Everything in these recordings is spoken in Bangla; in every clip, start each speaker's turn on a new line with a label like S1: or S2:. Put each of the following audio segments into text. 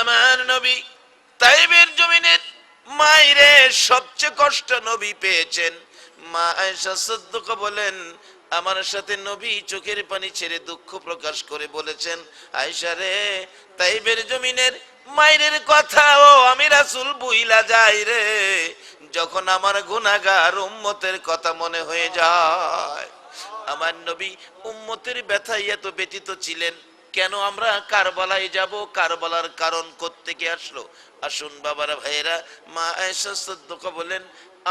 S1: আমার নবী তাইবের জমিনের মায়েরে সবচেয়ে কষ্ট নবী পেয়েছেন। মা আয়েশা সিদ্দিকা বলেন, আমার সাথে নবী চোখের পানি ছেড়ে দুঃখ প্রকাশ করে বলেছেন, আয়েশা রে, তাইবের জমিনের মায়ের কথাও আমি রাসূল ভুইলা যাই রে, যখন আমার গুনাহগার উম্মতের কথা মনে হয়ে যায়। আমার নবী উম্মতের ব্যথায় এত ব্যথিত ছিলেন। কেন আমরা কারবালায় যাব? কারবালার কারণ কোত্থেকে আসলো? আসুন বাবারা, ভাইয়েরা, মা আয়েশা সিদ্দিকা বলেন,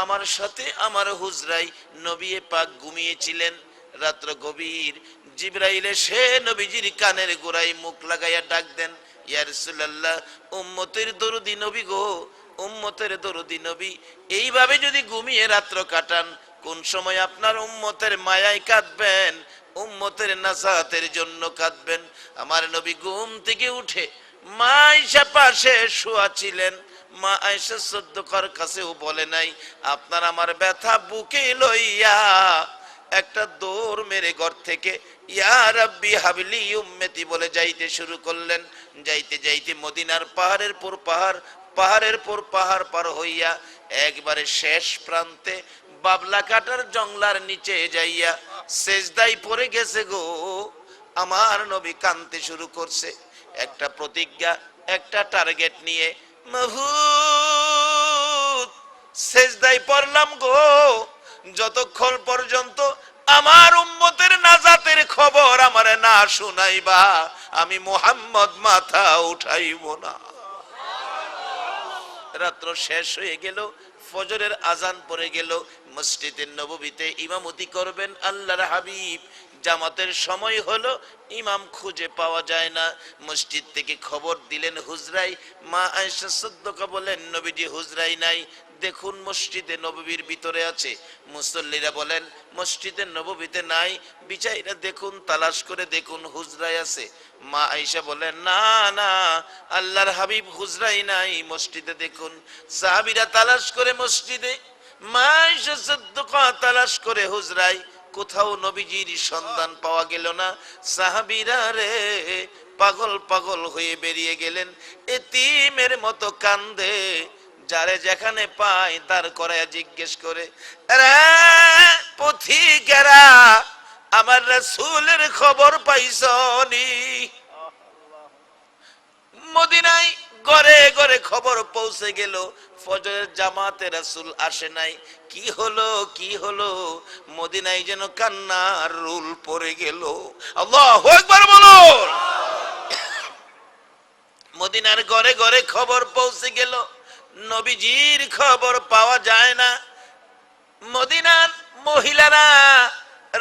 S1: আমার সাথে আমার হুজরাই নবী পাক ঘুমিয়েছিলেন। রাত্র গভীর, জিবরাইল এসে নবীজির কানের গোড়ায় মুখ লাগাইয়া ডাক দেন, ইয়া রাসূলুল্লাহ, উম্মতের দরদি নবী গো, উম্মতের দরদি নবী, এইভাবে যদি ঘুমিয়ে রাত্র কাটান, কোন সময় আপনার উম্মতের মায়ায় কাঁদবেন, উম্মতের নাসাতের জন্য কাঁদবেন। আমার নবী ঘুম থেকে উঠে মা আয়েশা পাশে শোয়া ছিলেন। মা আয়েশা সিদ্দিকার কাছেও বলে নাই, আপনার আমার ব্যথা বুকে লইয়া একটা দৌড় মেরে ঘর থেকে ইয়া রাব্বি হাবলি উম্মতি বলে যাইতে শুরু করলেন। যাইতে যাইতে মদিনার পাহাড়ের পর পাহাড়, পাহাড়ের পর পাহাড় পার হইয়া একবারে শেষ প্রান্তে বাবলা কাটার জংলার নিচে যাইয়া সেজদায় পড়ে গেছে গো। আমার নবী কাঁদতে শুরু করছে, একটা প্রতিজ্ঞা, একটা টার্গেট নিয়ে, মাহবুব সেজদায় পড়লাম গো, যতক্ষণ পর্যন্ত আমার উম্মতের নাজাতের খবর আমারে না শুনাইবা, আমি মুহাম্মদ মাথা উঠাইব না। রাত্র শেষ হয়ে গেল, ফজরের আজান পড়ে গেল। মসজিদের নববীতে ইমামতি করবেন আল্লাহর হাবিব। জামাতের সময় হলো, ইমাম খুঁজে পাওয়া যায় না। মসজিদ থেকে খবর দিলেন হুজরাই। মা আয়েশা সিদ্দিকা বলেন, নবীজি হুজরাই নাই, দেখুন মসজিদে নববীর ভিতরে আছে। মুসল্লিরা বলেন, মসজিদের নববীতে নাই, বিচাইরা দেখুন, তালাশ করে দেখুন হুজরাই আছে। মা আয়েশা বলেন, না না, আল্লাহর হাবিব হুজরাই নাই, মসজিদে দেখুন। সাহাবীরা তালাশ করে মসজিদে, মা আয়েশা সিদ্দিকা তালাশ করে হুজরাই, কোথাও নবীজির সন্ধান পাওয়া গেল না। সাহাবীরা রে পাগল পাগল হয়ে বেরিয়ে গেলেন, এতিমের মতো কান্দে, যারে যেখানে পায় তার করায় জিজ্ঞেস করে, রে পথিকেরা, আমার রাসূলের খবর পাইছনি? মদিনায় ঘরে ঘরে খবর পৌঁছে গেল, ফজরের জামাতে রাসূল আসে নাই। কি হলো, কি হলো? মদিনায় যেন কান্নার রুল পড়ে গেল। আল্লাহু আকবার বলুন। মদিনার ঘরে ঘরে খবর পৌঁছে গেল, নবীজির খবর পাওয়া যায় না। মদিনার মহিলারা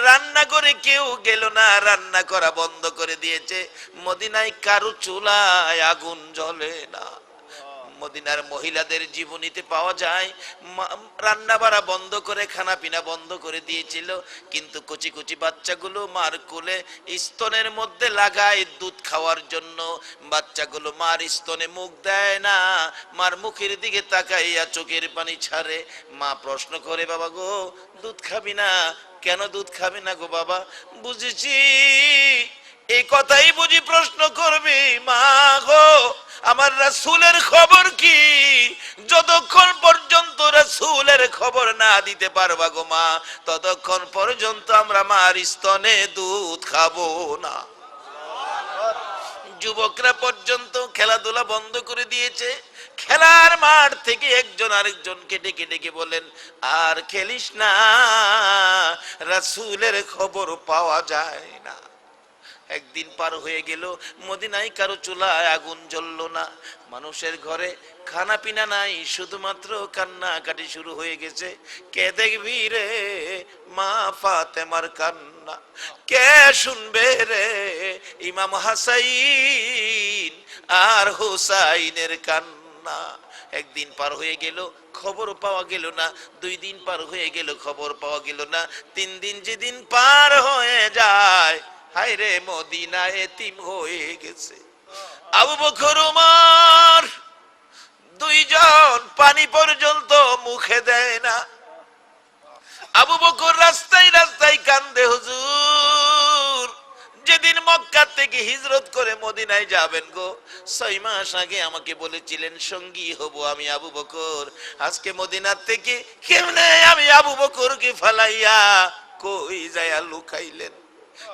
S1: রান্না করে কেউ গেল না, রান্না করা বন্ধ করে দিয়েছে। মদিনায় কারো চুলায় আগুন জ্বলে না। মদিনার মহিলাদের জীবনীতে পাওয়া যায়, রান্না বাড়া বন্ধ করে, খানা পিনা বন্ধ করে দিয়েছিল, কিন্তু কচি কচি বাচ্চাগুলো মার কোলে স্তনের মধ্যে লাগায় দুধ খাওয়ার জন্য। বাচ্চাগুলো মার স্তনে মুখ দেয় না, মার মুখের দিকে তাকাইয়া চোখের পানি ছাড়ে। মা প্রশ্ন করে, বাবা গো, দুধ খাবি না? কেন দুধ খাবি না গো বাবা? বুঝেছি, এই কথাই বুঝি প্রশ্ন করবি। মা গো, আমার রাসূলের খবর কি? যতক্ষণ পর্যন্ত রাসূলের খবর না দিতে পারবা গো মা, ততক্ষণ পর্যন্ত আমরা মার স্তনে দুধ খাবো না। যুবকরা পর্যন্ত খেলাধুলা বন্ধ করে দিয়েছে। খেলার মাঠ থেকে একজন আরেকজনকে ডেকে ডেকে বলেন, আর খেলিস না, রাসূলের খবর পাওয়া যায় না। একদিন পার হয়ে গেল, মদিনায় কারো চুলায় আগুন জ্বললো না, মানুষের ঘরে খানা পিনা নাই, শুধুমাত্র কান্নাকাটি শুরু হয়ে গেছে। কে দেখবি রে মা ফাতেমার কান্না? কে শুনবে রে ইমাম হাসাইন আর হুসাইনের কান্না? একদিন পার হয়ে গেল, খবর পাওয়া গেল না। 2 দিন পার হয়ে গেল, খবর পাওয়া গেল না। 3 দিন যেদিন পার হয়ে যায়, হায় রে মদিনা এতিম হয়ে গেছে। আবু বকর ওমর 2 জন পানি পর্যন্ত মুখে দেয় না। আবু বকর রাস্তায় রাস্তায় কান্দে, হুজুর যেদিন মক্কা থেকে হিজরত করে মদিনায় যাবেন গো, 6 মাস আগে আমাকে বলেছিলেন সঙ্গী হব আমি আবু বকর। আজকে মদিনার থেকে কেমনে আমি আবু বকরকে ফালাইয়া কই যায়া লুকাইলেন?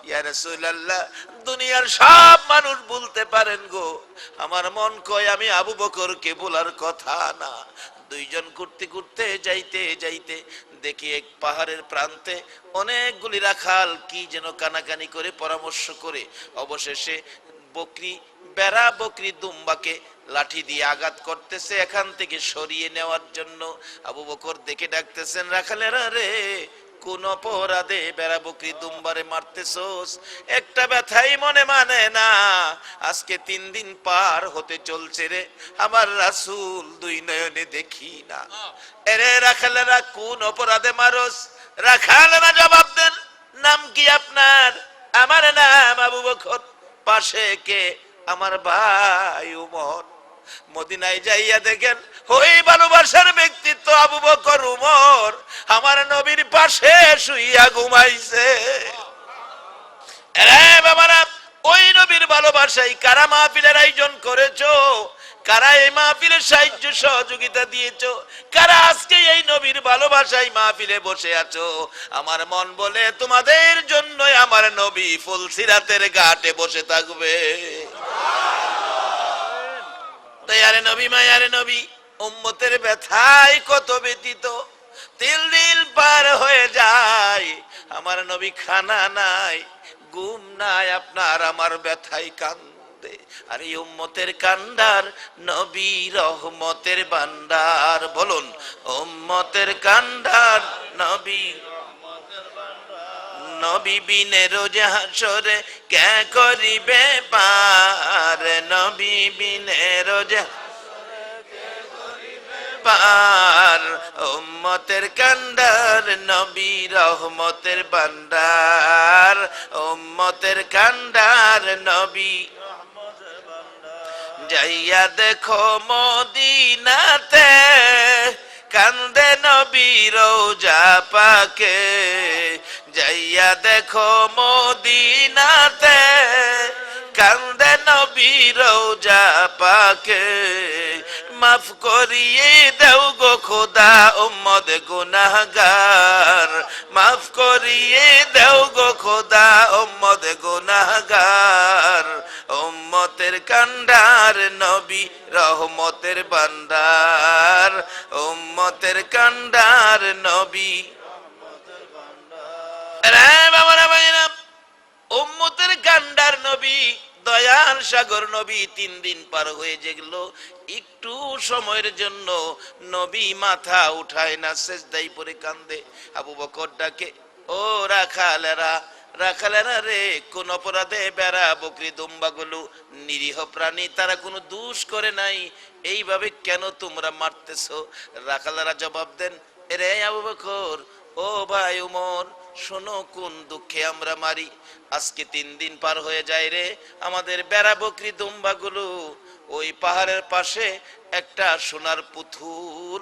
S1: ইয়া রাসূলুল্লাহ, দুনিয়ার সব মানুষ বলতে পারেন গো, আমার মন কয় আমি আবু বকরকে বলার কথা না। দুইজন ঘুরতে ঘুরতে যাইতে যাইতে দেখি এক পাহাড়ের প্রান্তে অনেকগুলি রাখাল কি যেন কানাকানি করে পরামর্শ করে অবশেষে বকরি বেড়া বকরি দুম্বাকে লাঠি দিয়ে আঘাত করতেছে এখান থেকে সরিয়ে নেওয়ার জন্য। আবু বকর দেখে ডাকতেছেন, রাখালেরা রে, কোন অপরাধে বেড়া বকরি দুম্বারে মারতেছস? একটা ব্যথাই মনে মানে না। আজকে 3 দিন পার হতে চলছে রে, আমার রাসূল 2 নয়নে দেখি না। এরে রাখালেরা, কোন অপরাধে মারস? রাখালেরা জবাব দেন, নাম কি আপনার? আমার নাম আবু বকর। পাশে কে? আমার ভাই উমর। মদিনায় যাইয়া দেখেন ওই ভালোবাসার ব্যক্তিত্ব আবু বকর উমর আমার নবীর পাশে শুইয়া ঘুমাইছে। আরে বাবারা, ওই নবীর ভালোবাসায় কারা মাহফিলের আয়োজন করেছো? কারা এই মাহফিলের সাহায্য সহযোগিতা দিয়েছো? কারা আজকে এই নবীর ভালোবাসায় মাহফিলে বসে আছো? আমার মন বলে তোমাদের জন্যই আমার নবী ফুলসিরাতের ঘাটে বসে থাকবে। আরে নবী, মায়ারে নবী, উম্মতের ব্যথায় কত ব্যতীত। 3 দিন পার হয়ে যায়, আমার নবী খানা নাই, ঘুম নাই, আপনার আমার ব্যথায় কান্দে। আর এই উম্মতের কান্ডার নবী রহমতের ভান্ডার। বলুন, উম্মতের কান্ডার নবী। নবী বিনে রোজ হাসরে কে করিবে পার? নবী বিনে রোজ পার। উম্মতের কান্ডার নবী রহমতের ভান্ডার। উম্মতের কান্ডার নবী। যাইয়া দেখো মদিনাতে কান্দে নবী রোজা পাকে। যাইয়া দেখো মদিনাতে কান্দে নবী রোজা পাকে। মাফ করিয়ে দাও গো খোদা উম্মত গুনাহগার। মাফ করিয়ে দাও গো খোদা উম্মত গুনাহগার। উম্মতের কান্ডার নবী রহমতের ভান্ডার। উম্মতের কান্ডার নবী। উম্মতের কান্ডার নবী, দয়ার সাগর নবী। 3 দিন পার হয়ে যেগুলো একটু সময়ের জন্য নবী মাথা উঠায় না, সেজদায় পড়ে কান্দে। আবু বকর ডাকে, ও রাখালেরা, রাখালেরা রে, কোন অপরাধে বেড়া বকরি দুম্বাগুলো নিরীহ প্রাণী, তারা কোনো দোষ করে নাই, এইভাবে কেন তোমরা মারতেছো? রাখালেরা জবাব দেন, রে আবু বকর, ও ভাই উমর, শোনো কোন দুঃখে আমরা মারি। আজকে 3 দিন পার হয়ে যায় রে, আমাদের বেড়া বকরি দুম্বাগুলো ওই পাহাড়ের পাশে একটা সোনার পুতুল,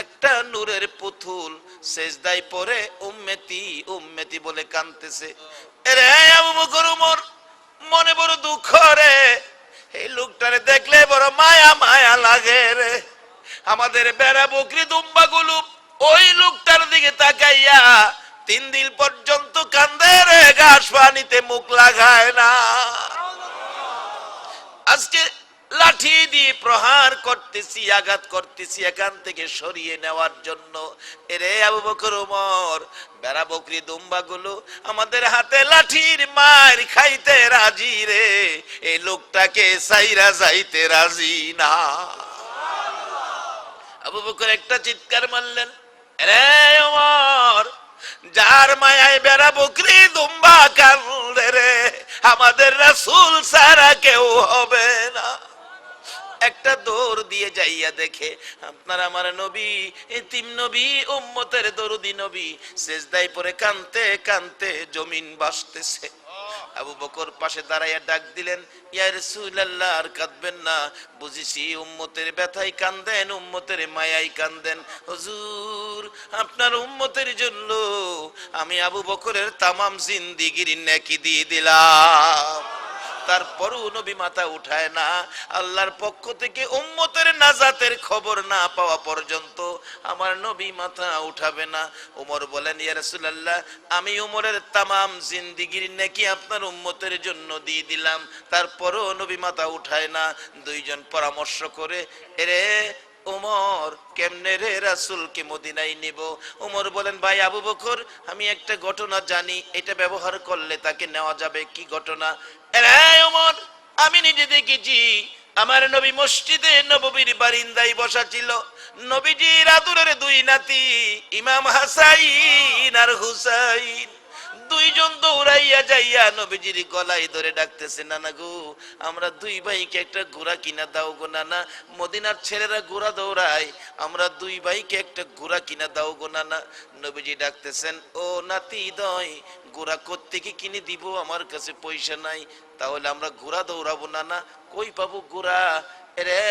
S1: একটা নূরের পুতুল সেজদায় পড়ে উম্মতি উম্মতি বলে কাঁদতেছে। রে আবু বকর উমর, মনে বড় দুঃখ রে, এই লোকটারে দেখলে বড় মায়া মায়া লাগে রে। আমাদের বেড়া বকরি দুম্বাগুলো ওই লোকটার দিকে তাকাইয়া 3 দিন পর্যন্ত কান্দে রে, ঘাস পানিতে মুখ লাগায় না। আজকে লাঠি দিয়ে প্রহার করতেছি, আঘাত করতেছি এখান থেকে সরিয়ে নেওয়ার জন্য। এরে আবু বকর উমর, বেড়া বকরি দুম্বাগুলো আমাদের হাতে লাঠির মার খাইতে রাজি রে, এই লোকটাকে সাইরা যাইতে রাজি না। আবু বকর একটা চিৎকার মারলেন, রে ওমর, যার মায়ায় বেড়া বকরি দুম্বা কান্দে রে, আমাদের রাসূল ছাড়া কেউ হবে না। একটা দৌড় দিয়ে যাইয়া দেখে আপনার আমার নবী, এতিম নবী, উম্মতের দরদি নবী সেজদায় পড়ে কাঁদতে কাঁদতে জমিন বাসতেছে। আবু বকর পাশে দাঁড়াইয়া ডাক দিলেন, ইয়া রাসূলুল্লাহ, আর কাঁদবেন না, বুঝেছি উম্মতের ব্যথায় কান্দেন, উম্মতের মায়ায় কান্দেন। হুজুর, আপনার উম্মতের জন্য আমি আবু বকরের তামাম জিন্দেগির নেকি দিয়ে দিলাম। তারপরও নবী মাথা উঠায় না। আল্লাহর পক্ষ থেকে উম্মতের নাজাতের খবর না পাওয়া পর্যন্ত আমার নবী মাথা উঠাবে না। ওমর বলেন, ইয়া রাসূলুল্লাহ, আমি ওমরের তামাম জিন্দেগির নেকি আপনার উম্মতের জন্য দিয়ে দিলাম, তারপরও নবী মাথা উঠায় না। দুইজন পরামর্শ করে, এরে ওমর, কেমনে রে রাসূলকে মদিনায় নিব? ওমর বলেন, ভাই আবু বকর, আমি একটা ঘটনা জানি, এটা ব্যবহার করলে তাকে নেওয়া যাবে। কি ঘটনা? এরে ওমর, আমি নিজে দেখেছি আমার নবী মসজিদে নববীর বারিন্দায় বসা ছিল। নবীজির আদরের দুই নাতি ইমাম হাসাইন আর হুসাইন দুইজন দৌড়াইয়া যাইয়া নবীজির গলায় ধরে ডাকতেছে, নানা গো, আমরা দুই ভাইকে একটা ঘোড়া কিনা দাও গো নানা। মদিনার ছেলেরা ঘোড়া দৌড়ায়, আমরা দুই ভাইকে একটা ঘোড়া কিনা দাও গো নানা। নবীজি ডাকতেছেন, ও নাতি দয়, ঘোড়া কোত্থেকে কিনে দিব? আমার কাছে পয়সা নাই, তাহলে আমরা ঘোড়া দৌড়াবো নানা। কই পাবো ঘোড়া? রে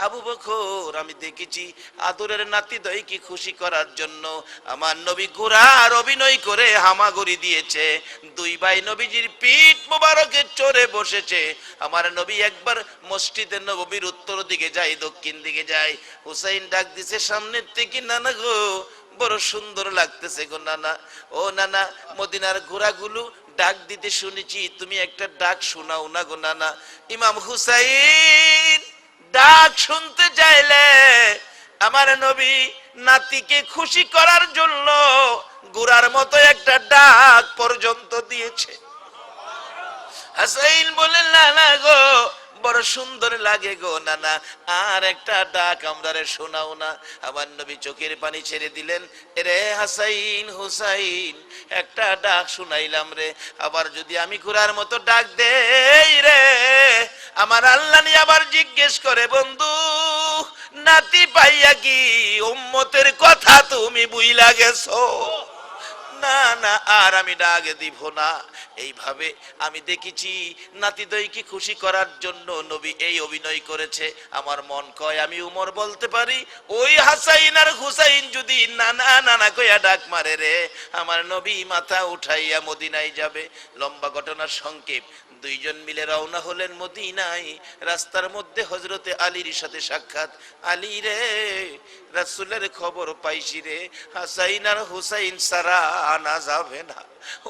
S1: আবু বকর, আমি দেখেছি আদরের নাতি দয়কে খুশি করার জন্য আমার নবী ঘোড়ার অভিনয় করে হামাগুড়ি দিয়েছে। দুই ভাই নবীজির পিঠ মোবারকে চড়ে বসেছে। আমার নবী একবার মসজিদে নববীর উত্তর দিকে যায়, দক্ষিণ দিকে যায়। হুসাইন ডাক দিছে সামনের থেকে, নানা গো, বড় সুন্দর লাগতেছে গো নানা। ও নানা, মদিনার ঘোড়াগুলো ডাক দিতে শুনেছি, তুমি একটা ডাক শোনাও না গো নানা। ইমাম হুসাইন ডাক শুনতে চাইলে আমার নবী নাতিকে খুশি করার জন্য ঘোড়ার মতো একটা ডাক পর্যন্ত দিয়েছে। হাসাইন বলেন, নানা গো, বড় সুন্দর লাগে গো নানা, আর একটা ডাক আমরারে শোনাও না। আমার নবী চোখের পানি ছেড়ে দিলেন, রে হাসাইন হুসাইন, একটা ডাক শুনাইলাম রে, আবার যদি আমি ঘোড়ার মতো ডাক দেই রে, আমার আল্লাহ নিয়ে আবার জিজ্ঞেস করে, বন্ধু নাতি পাইয়া কি উম্মতের কথা তুমি বুইলা গেছো? না না, আর আমি ডাক দিব না। এইভাবে আমি দেখেছি নাতিদয়কে খুশি করার জন্য নবী এই অভিনয় করেছে। আমার মন কয় আমি উমর বলতে পারি, ওই হাসাইন আর হুসাইন যদি নানা নানা কইয়া ডাক মারে রে, আমার নবী মাথা উঠাইয়া মদিনায় যাবে। লম্বা ঘটনার সংক্ষেপ, দুইজন মিলে রওনা হলেন মদিনায়। রাস্তার মধ্যে হযরতে আলীর সাথে সাক্ষাৎ। আলী রে, রাসূলের খবর পাইছি রে, হাসাইন আর হুসাইন সারা আনা যাবে না।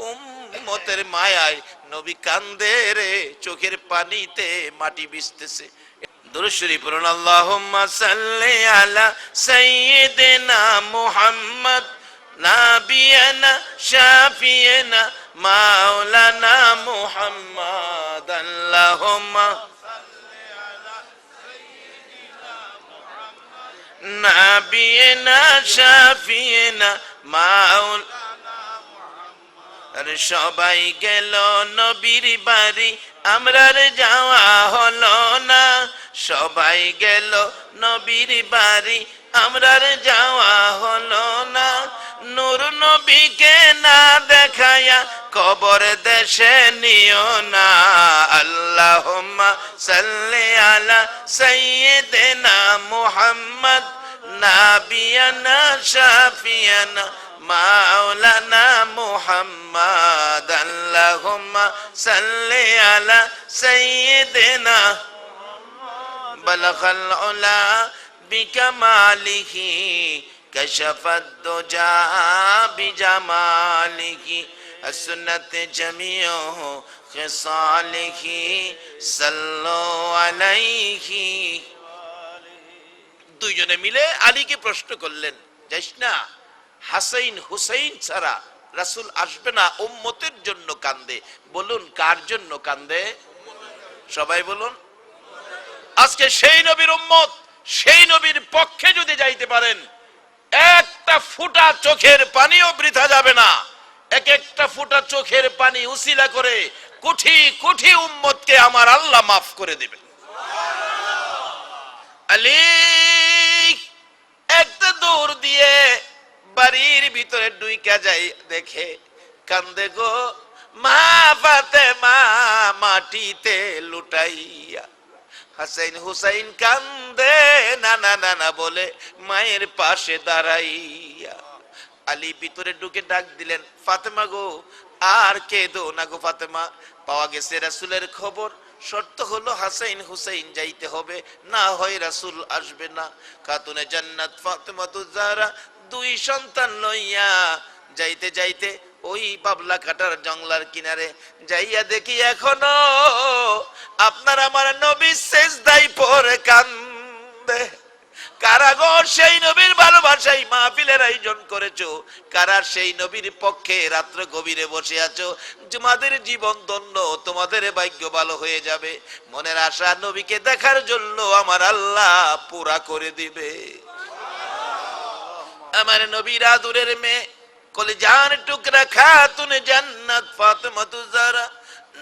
S1: উম্মতের মায়ায় নবী কান্দে রে, চোখের পানিতে মাটি ভিজতেছে। দুরূদ শরীফ পড়ুন, আল্লাহুম্মা সাল্লি আলা সাইয়্যিদিনা মুহাম্মদ নাবিয়ানা শাফিয়ানা মাওলানা মুহাম্মদ। আল্লাহুম্মা নাবিয়ানা শাফিয়ানা মাওলানা। আরে সবাই গেল নবীর বাড়ি, আমরার যাওয়া হলো না। সবাই গেল নবীর বাড়ি, আমরার যাওয়া হলো না। নূর নবীকে না দেখায়া কবর দেশে নিও না। আল্লাহুম্মা সাল্লি আলা সাইয়্যিদিনা মুহাম্মদ নাবিয়ানা শাফিয়ানা মাওলানা মুহাম্মদ। আল্লাহুম্মা সাল্লি আলা সাইয়্যিদিনা বালাগাল উলা বিকামালিহি কাশাফাদ দুজা বিজামালিহি আসনাত জামিউ খিসালিহি সাল্লু আলাইহি। দুইজনে মিলে আলীকে প্রশ্ন করলেন, যাইস না, হাসাইন হুসাইন ছাড়া রাসূল আসবে না, উম্মতের জন্য কান্দে। বলুন কার জন্য কান্দে? সবাই বলুন। আজকে সেই নবীর উম্মত, সেই নবীর পক্ষে যদি যাইতে পারেন, একটা ফোঁটা চোখের পানিও বৃথা যাবে না। এক একটা ফোঁটা চোখের পানি উসিলা করে কোটি কোটি উম্মতকে আমার আল্লাহ মাফ করে দিবেন। আলী একটা দৌড় দিয়ে বাড়ির ভিতরে ঢুইকা যাই, দেখে কান্দে গো মা ফাতেমা মাটিতে লুটাইয়া, হাসাইন হুসাইন কান্দে নানা নানা বলে মায়ের পাশে দাঁড়াইয়া। আলী ভিতরে ঢুকে ডাক দিলেন, ফাতেমা গো আর কেঁদো না গো ফাতেমা, পাওয়া গেছে রাসূলের খবর, শর্ত হলো হাসাইন হুসাইন যাইতে হবে, না হয় রাসূল আসবে না। খাতুনে জান্নাত ফাতেমাতুজ জাহরা দুই সন্তান লইয়া যাইতে যাইতে ওই বাবলা কাটার জংলার কিনারে যাইয়া দেখি এখনো আপনার আমার নবী সেজদায় পড়ে কান্দে। কারা গো সেই নবীর ভালোবাসায় মাহফিলের আয়োজন করেছো, কারা সেই নবীর পক্ষে রাত্র গভীরে বসে আছো, তোমাদের জীবন ধন্য, তোমাদের ভাগ্য ভালো হয়ে যাবে। মনের আশা নবীকে দেখার জন্য আমার আল্লাহ পুরা করে দিবে। আমার নবীর আদরের মেয়ে কলিজার টুকরা খাতুনে জান্নাত ফাতেমাতুজ জাহরা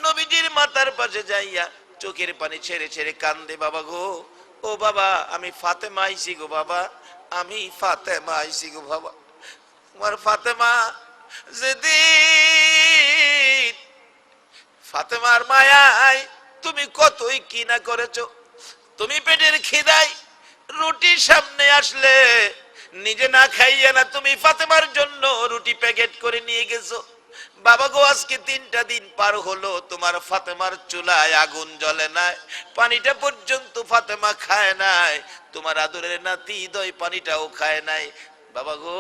S1: নবীজির মাথার পাশে যাইয়া চোখের পানি ছেড়ে ছেড়ে কান্দে, বাবা গো, ও বাবা আমি ফাতেমা আইছি গো বাবা, আমি ফাতেমা আইছি গো বাবা। তোমার ফাতেমা যেদিন ফাতেমার মায়ায় তুমি কতই কি না করেছো, তুমি পেটের খিদায় রুটি সামনে আসলে নিজে না খাইয়া না তুমি ফাতেমার জন্য রুটি প্যাকেট করে নিয়ে গেছো। বাবা গো আজকে 3টা দিন পার হলো তোমার ফাতেমার চুলায় আগুন জ্বলে নাই, পানিটা পর্যন্ত ফাতেমা খায় নাই, তোমার আদরের নাতি দই পানিটাও খায় নাই। বাবা গো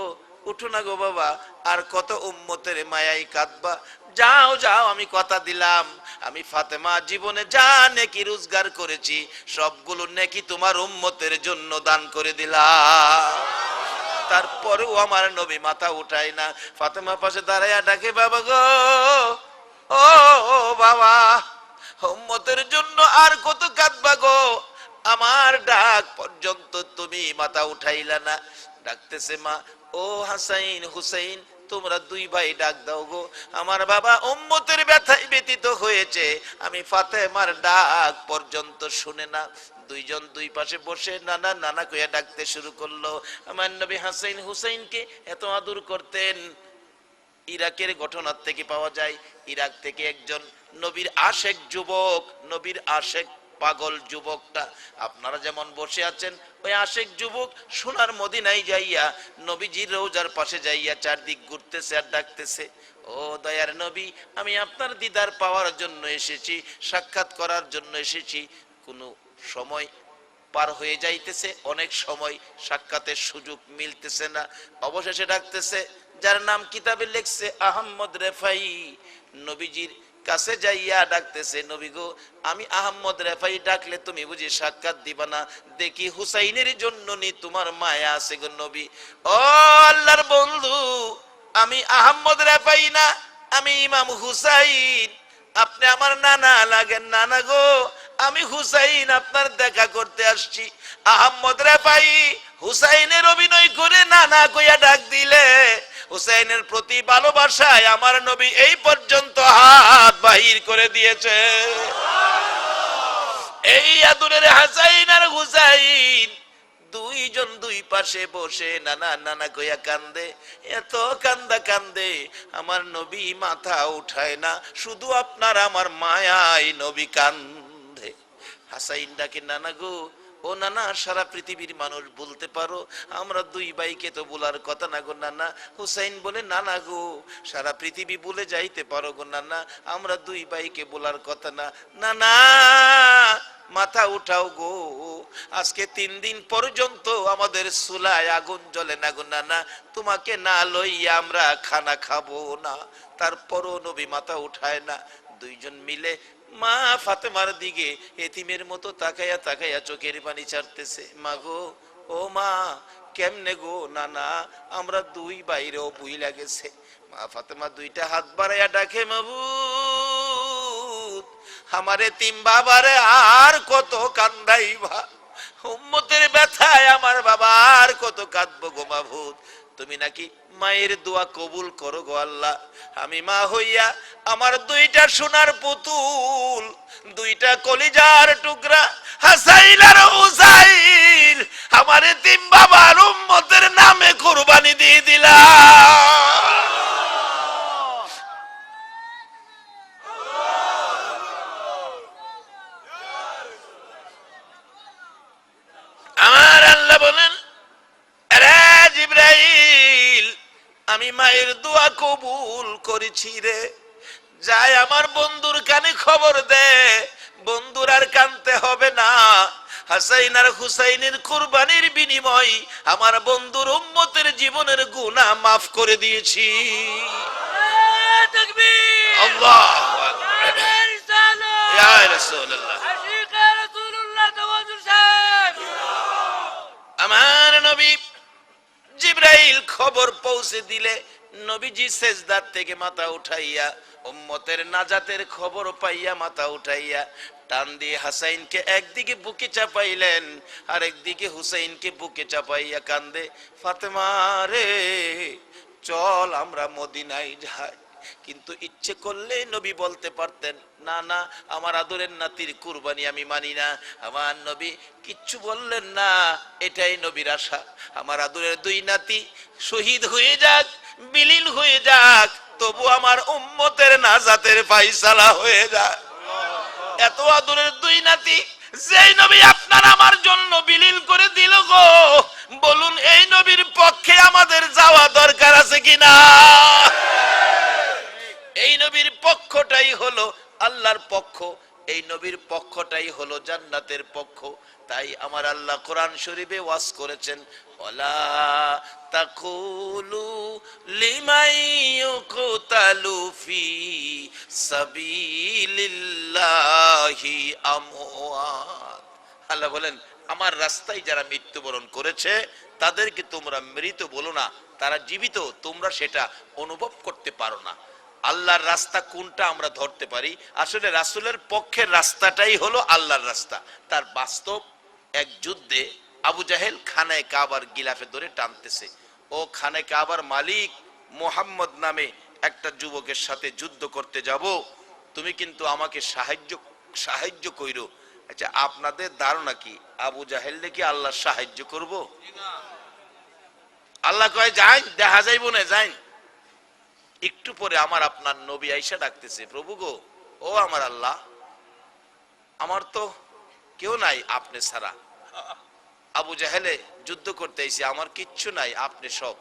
S1: উঠো না গো বাবা, আর কত উম্মতের মায়াই কাঁদবা, যাও যাও, আমি কথা দিলাম আমি ফাতেমা জীবনে যা নেকি রোজগার করেছি সবগুলো নেকি তোমার উম্মতের জন্য দান করে দিলাম। তারপরেও আমার নবী মাথা উঠায় না, ফাতেমা পাশে দাঁড়াইয়া ডাকে, বাবা গো, ও বাবা, উম্মতের জন্য আর কত কাঁদবা গো, আমার ডাক পর্যন্ত তুমি মাথা উঠাইলা না। ডাকতেছে মা, ও হাসাইন হুসাইন তোমরা দুই ভাই ডাক দাও গো, আমার বাবা উম্মতের ব্যথায় ব্যতীত হয়েছে, আমি ফাতেমার ডাক পর্যন্ত শুনে না। দুইজন দুই পাশে বসে নানা নানা কইয়া ডাকতে শুরু করলো। আমার নবী হাসাইন হুসাইনকে এত আদর করতেন। ইরাকের ঘটনার থেকে পাওয়া যায়, ইরাক থেকে একজন নবীর আশেক যুবক, নবীর আশেক পাগল যুবকটা, আপনারা যেমন বসে আছেন ওই আশেক যুবক সোনার মদিনায় যাইয়া নবীজির রওজার পাশে যাইয়া চারদিক ঘুরতেছে আর ডাকতেছে, ও দয়ার নবী, আমি আপনার দিদার পাওয়ার জন্য এসেছি, সাক্ষাৎ করার জন্য এসেছি। কোনো সময় পার হয়ে যাইতেছে, অনেক সময় সাক্ষাতের সুযোগ মিলতেছে না, অবশেষে ডাকতেছে, যার নাম কিতাবে লেখছে আহমদ রেফাই, নবীজির কাছে যাইয়া ডাকতেছে, নবী গো, আমি আহমদ রেফাই ডাকলে তুমি বুঝি সাক্ষাৎ দিবা না, দেখি হুসাইনের জন্য নি তোমার মায়া আছে গো নবী। ও আল্লাহর বন্ধু, আমি আহমদ রেফাই না, আমি ইমাম হুসাইন, আপনি আমার নানা লাগেন, নানা গো, আমি হুসাইন আপনার দেখা করতে আসছি। আহমদ রেফাই হুসাইনের অভিনয় করে নানা কইয়া ডাক দিলে, হুসাইনের প্রতি ভালোবাসায় আমার নবী এই পর্যন্ত হাত বাহির করে দিয়েছে। এই আদরের হাসাইন আর হুসাইন দুইজন দুই পাশে বসে নানা নানা কইয়া কান্দে, এত কান্দা কান্দে আমার নবী মাথা উঠায় না, শুধু আপনার আমার মায়ায় নবী কান্দে। হাসাইন ডাকে, নানা গো, ও নানা, সারা পৃথিবীর মানুষ বলতে পারো আমরা দুই ভাইকে তো বলার কথা না গো নানা। হুসাইন বলে, নানা গো, সারা পৃথিবী বলে যাইতে পারো গো নানা, আমরা দুই ভাইকে বলার কথা না। নানা মাথা উঠাও গো, আজকে 3 দিন পর্যন্ত আমাদের চুলায় আগুন জ্বলে না গো নানা, তোমাকে না লইয়া আমরা খানা খাবো না। তারপরও নবী মাথা উঠায় না। দুইজন মিলে মা ফাতেমার দিকে এতিমের মতো তাকাইয়া তাকাইয়া চোখের পানি ছাড়তেছে, মা গো, ও মা, কেমনে গো নানা, আমরা দুই বাইরেও বুই লাগেছে। মা ফাতেমা দুইটা হাত বাড়াইয়া ডাকে, মাবুদ, আমারে তিন বাবারে আর কত কান্দাইবা, উম্মতের ব্যথায় আমার বাবা আর কত কাঁদবো গো মাবুদ, তুমি নাকি মায়ের দোয়া কবুল করো গো আল্লাহ। আমি মা হইয়া আমার দুইটা সোনার পুতুল, দুইটা কলিজার টুকরা হাসাইন আর হুসাইন, আমার তিন বাবার উম্মতের নামে কুরবানি দিয়ে দিলাম। আমি মায়ের দোয়া কবুল করেছি রে। যায় আমার বন্ধুর কানে খবর দে, বন্ধুর আর কানতে হবে না। হাসাইন আর হুসাইনের কুরবানির বিনিময় আমার বন্ধুর উম্মতের জীবনের গুনাহ মাফ করে দিয়েছি। তাকবীর, আল্লাহু আকবার, ইয়া রাসূলুল্লাহ, আশিকা রাসূলুল্লাহ তাওয়াজুল সাহেব। আমার নবী জিবরাইল খবর পৌঁছে দিলে নবীজি সেজদার থেকে মাথা উঠাইয়া উম্মতের নাজাতের খবর পাইয়া মাথা উঠাইয়া টান দিয়ে হাসাইনকে একদিকে বুকে চাপাইলেন, আর একদিকে হুসাইনকে বুকে চাপাইয়া কান্দে, ফাতেমা রে চল আমরা মদিনায় যাই। কিন্তু ইচ্ছে করলে নবী বলতে পারতেন, না না আমার আদরের নাতির কুরবানি আমি মানি না। আমার নবী কিচ্ছু বললেন না, এটাই নবীর আশা, আমার আদরের দুই নাতি শহীদ হয়ে যাক, বিলীন হয়ে যাক, তবু আমার উম্মতের নাজাতের ফায়সালা হয়ে যাক। এত আদরের দুই নাতি যেই নবী আপনার আমার জন্য বিলীন করে দিল গো, বলুন এই নবীর পক্ষে আমাদের যাওয়া দরকার আছে কিনা? এই নবীর পক্ষটাই হলো আল্লাহর পক্ষ, এই নবীর পক্ষটাই হলো জান্নাতের পক্ষ। তাই আমার আল্লাহ কোরআন শরীফে ওয়াজ করেছেন, ওয়ালা তাকুলু লিমাই ইউকতালু ফি সাবিলিল্লাহি আমওয়াত। আল্লাহ বলেন আমার রাস্তায় যারা মৃত্যুবরণ করেছে তাদেরকে তোমরা মৃত বলো না, তারা জীবিত, তোমরা সেটা অনুভব করতে পারো না। আল্লাহর রাস্তা কোনটা আমরা ধরতে পারি? আসলে রাসূলের পক্ষের রাস্তাটাই হলো আল্লাহর রাস্তা। তার বাস্তব এক যুদ্ধে আবু জাহেল খানায়ে কাবার গিলাফে ধরে টানতেছে, ও খানায়ে কাবার মালিক মুহাম্মদ নামে একটা যুবকের সাথে যুদ্ধ করতে যাব, তুমি কিন্তু আমাকে সাহায্য কইরো। আচ্ছা আপনাদের ধারণা কি আবু জাহেল কি আল্লাহ সাহায্য করব? আল্লাহ কয় যাই, দেখা যাইব না, যাই। একটু পরে আমার আপনার নবী আয়েশা ডাকতেছে, প্রভু গো, ও আমার আল্লাহ, আমার তো কেউ নাই আপনি ছাড়া, আবু জাহেলে যুদ্ধ করতে আইছি, আমার কিচ্ছু নাই, আপনি সব।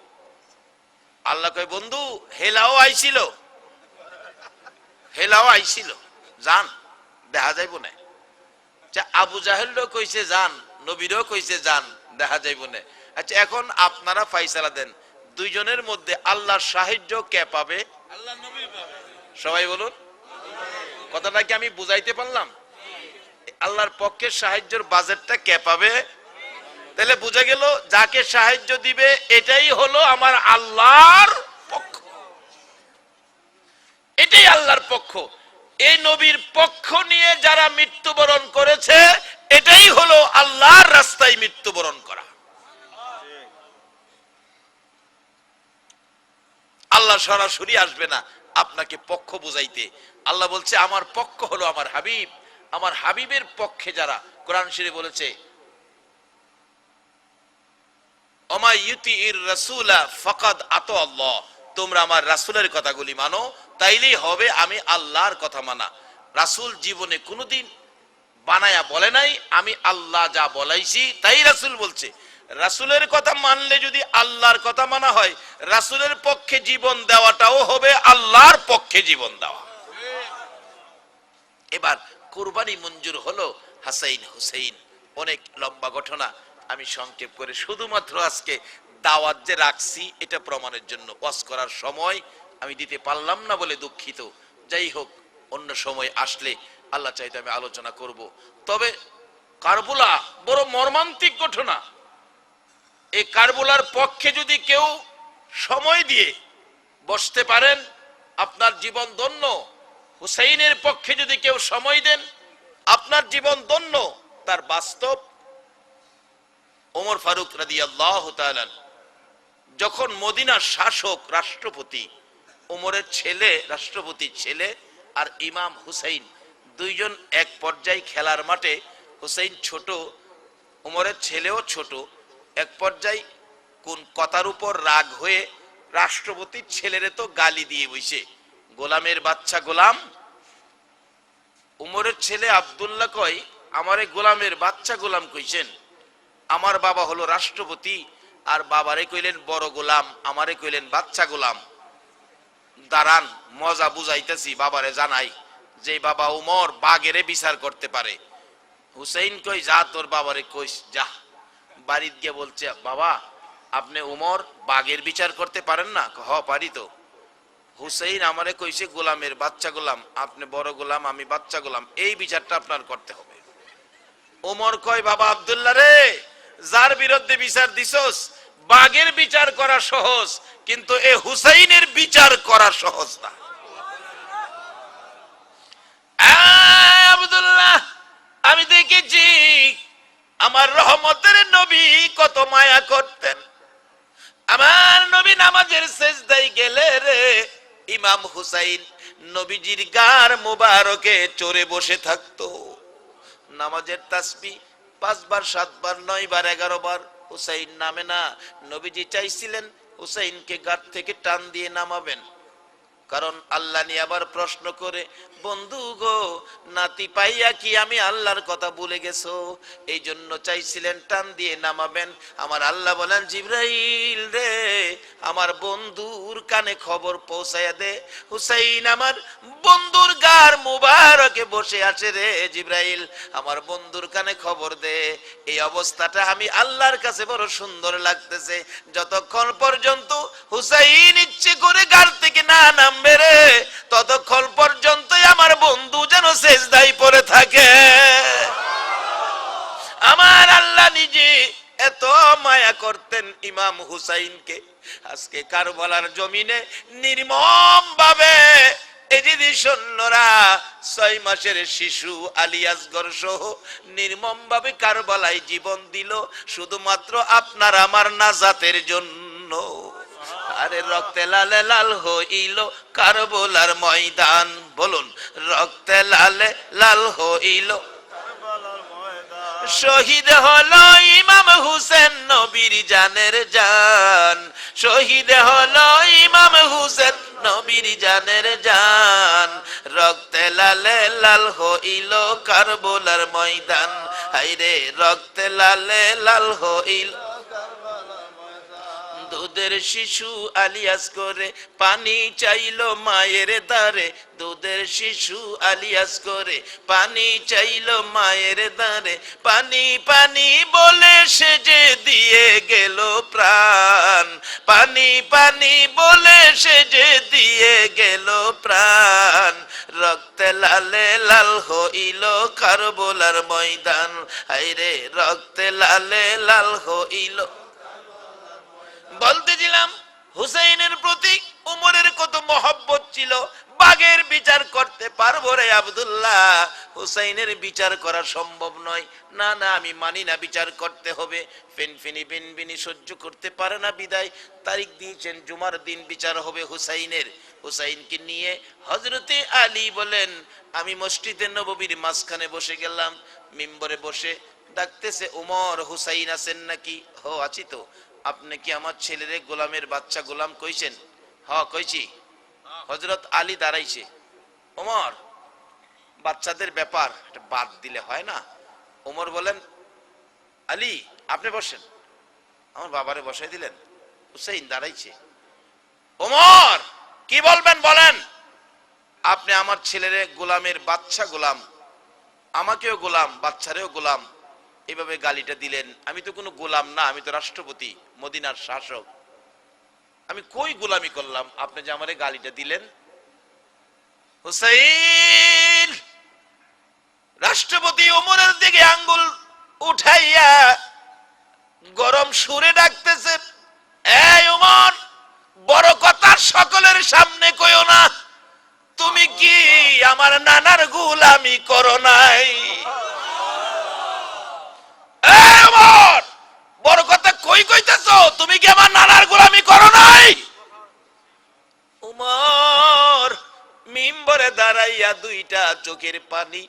S1: আল্লাহ কয় বন্ধু হেলাও আইছিল, হেলাও আইছিল, যান, দেখা যাইব না। আবু জাহেলও কইছে যান, নবীরও কইছে যান, দেখা যাইব না। আচ্ছা এখন আপনারা ফাইসালা দেন, দুইজনের মধ্যে আল্লাহর সাহায্য কে পাবে? আল্লাহ নবী পাবে। সবাই বলুন, কথাটা কি আমি বুঝাইতে পারলাম? আল্লাহর পক্ষের সাহায্যের বাজেটটা কে পাবে? তাহলে বুঝা গেল যাকে সাহায্য দিবে এটাই হলো আমার আল্লাহর পক্ষ, এটাই আল্লাহর পক্ষ। এই নবীর পক্ষ নিয়ে যারা মৃত্যুবরণ করেছে এটাই হলো আল্লাহর রাস্তায় মৃত্যুবরণ করা। আল্লাহ সরাসরি আসবে না আপনাকে পক্ষ বুঝাইতে। আল্লাহ বলছে আমার পক্ষ হলো আমার হাবিব, আমার হাবিবের পক্ষে যারা, কোরআন শরীফে বলেছে ওমা ইউতিইর রাসূলা ফাকাদ আতা আল্লাহ, তোমরা আমার রাসূলের কথাগুলি মানো, তাইলেই হবে আমি আল্লাহর কথা মানা। রাসূল জীবনে কোনোদিন বানায়া বলে নাই আমি আল্লাহ যা বলাইছি তাই রাসূল বলছে। রাসূলের কথা মানলে যদি আল্লাহর কথা মানা হয়, রাসূলের পক্ষে জীবন দেওয়াটাও হবে আল্লাহর পক্ষে জীবন দেওয়া। এবার কুরবানি মঞ্জুর হলো হাসাইন হুসাইন, অনেক লম্বা ঘটনা, আমি সংক্ষেপ করে শুধুমাত্র আজকে দাওয়াত যে রাখছি এটা প্রমাণের জন্য, ওয়াজ করার সময় আমি দিতে পারলাম না বলে দুঃখিত। যাই হোক, অন্য সময় আসলে আল্লাহ চাইতে আমি আলোচনা করব। তবে কারবুলা বড় মর্মান্তিক ঘটনা, এই কারবুলার পক্ষে যদি কেউ সময় দিয়ে বসতে পারেন আপনার জীবন ধন্য, হুসাইনের পক্ষে যদি কেউ সময় দেন আপনার জীবন ধন্য। তার বাস্তব ওমর ফারুক রাদিয়াল্লাহু তাআলা যখন মদিনার শাসক রাষ্ট্রপতি, ওমরের ছেলে রাষ্ট্রপতির ছেলে আর ইমাম হুসাইন দুইজন এক পর্যায়ে খেলার মাঠে, হুসাইন ছোট, ওমরের ছেলেও ছোট, এক পর্যায়ে কোন কথার উপর রাগ হয়ে রাষ্ট্রপতির ছেলেরে তো গালি দিয়ে বইছে, গোলামের বাচ্চা গোলাম। উমরের ছেলে আব্দুল্লাহ কয় আমারে গোলামের বাচ্চা গোলাম কইছেন, আমার বাবা হলো রাষ্ট্রপতি, আর বাবারে কইলেন বড় গোলাম, আমারে কইলেন বাচ্চা গোলাম। দাঁড়ান, মজা বুঝাইতেছি, বাবারে জানাই যে বাবা উমর বাগেরে বিচার করতে পারে। হুসাইন কই যা তোর বাবারে কইস যা। বাড়িতে গিয়ে বলছে বাবা আপনি উমর বাগের বিচার করতে পারেন না? হ পারি তো। হুসাইন আমারে কইছে গোলামের বাচ্চা গোলাম, আপনি বড় গোলাম আমি বাচ্চা গোলাম, এই বিচারটা আপনার করতে হবে। ওমর কয় বাবা আব্দুল্লাহ রে, যার বিরুদ্ধে বিচার দিছস বাগের বিচার করা সহজ, কিন্তু এ হুসাইনের বিচার করা সহজ না। আব্দুল্লাহ আমি দেখেছি আমার রহমতের নবী কত মায়া করতেন। আমার নবী নামাজের সেজদায় গেলে রে ইমাম হুসাইন নবীজির গার মুবারকে চড়ে বসে থাকতো। নামাজের তাসবিহ 5 বার 7 বার 9 বার 11 বার হুসাইন নামে না। নবীজি চাইছিলেন হুসাইনকে গার থেকে টান দিয়ে নামাবেন, কারণ আল্লাহ নিয়ে আবার প্রশ্ন করে বন্ধু গো নাতি পাইয়া কি আমি আল্লাহর কথা ভুলে গেছো? এই জন্য চাইছিলেন টান দিয়ে নামাবেন। আমার আল্লাহ বলেন জিবরাইল রে আমার বন্ধুর কানে খবর পৌঁছায়া দে, হুসাইন আমার বন্ধুর গার মুবারকে বসে আছে রে জিবরাইল, আমার বন্ধুর কানে খবর দে। এই অবস্থাটা আমি আল্লাহর কাছে বড় সুন্দর লাগতেছে। যতক্ষণ পর্যন্ত হুসাইন ইচ্ছে করে গার থেকে না নামবে রে ততক্ষণ পর্যন্ত আমার বন্ধু যেন সেজদায় পড়ে থাকে। আমার আল্লাহ নিজে এত মায়া করতেন ইমাম হুসাইনকে। আজকে কারবালার জমিনে নির্মম ভাবে এজিদি সৈন্যরা 6 মাসের শিশু আলী আসগর সহ নির্মম ভাবে কারবালায় জীবন দিল শুধুমাত্র আপনার আমার নাজাতের জন্য। আরে রক্তে লালে লাল হইল কারবালার ময়দান, বলুন রক্তে লালে লাল হইল শহীদ হলো ইমাম হুসেন নবীর জানের জান, শহীদ হলো ইমাম হুসেন নবীর জানের জান, রক্তে লালে লাল হইল কারবালার ময়দান, হায়রে রক্তে লালে লাল হইল। দুধের শিশু আলিয়াস করে পানি চাইলো মায়ের দ্বারে, দুধের শিশু আলিয়াস করে পানি চাইলো মায়ের দ্বারে, পানি পানি বলে সে যে দিয়ে গেল প্রাণ, পানি পানি বলে সে যে দিয়ে গেল প্রাণ, রক্তে লালে লাল হইল কারবালার ময়দান, হায়রে রক্তে লালে লাল হইল। বলতেছিলাম হুসাইনের প্রতি উমরের কত মহব্বত ছিল। বাগের বিচার করতে পারবো রে আব্দুল্লাহ, হুসাইনের বিচার করা সম্ভব নয়। না না আমি মানি না, বিচার করতে হবে। ফিনফিনি বিনবিনি সহ্য করতে পারে না বিদায় তারিখ দিয়েছেন জুমার দিন বিচার হবে হুসাইনের। হুসাইনকে নিয়ে হযরতে আলী বলেন আমি মসজিদে নববীর মাঝখানে বসে গেলাম, মিম্বরে বসে ডাকতেছে উমর হুসাইন আছেন নাকি? হো আছি তো। আপনি কি আমার ছেলেরে গোলামের বাচ্চা গোলাম কইছেন? হ্যাঁ কইছি। হযরত আলী দাঁড়াইছে। ওমর বাচ্চাদের ব্যাপার এটা বাদ দিলে হয় না। ওমর বলেন আলী আপনি বসেন। আমার বাবারে বসাই দিলেন। হুসাইন দাঁড়াইছে। ওমর কি বলবেন বলেন। আপনি আমার ছেলেরে গোলামের বাচ্চা গোলাম, আমাকেও গোলাম বাচ্চারেও গোলাম, এভাবে গালিটা দিলেন। আমি তো কোনো গোলাম না, আমি তো রাষ্ট্রপতি মদিনার শাসক, আমি কই গোলামি করলাম আপনি যে আমারে গালিটা দিলেন? হুসাইন রাষ্ট্রপতি ওমরের দিকে আঙ্গুল উঠাইয়া গরম সুরে ডাকতেছে এই ওমর বড় কথা সকলের সামনে কইও না, তুমি কি আমার নানার গোলামি করো নাই? বড় কথা কই কইতেছো, তুমি কি আমার নানার গোলামি করো নাই? উমর মিম্বরে দাঁড়াইয়া দুইটা চোখের পানি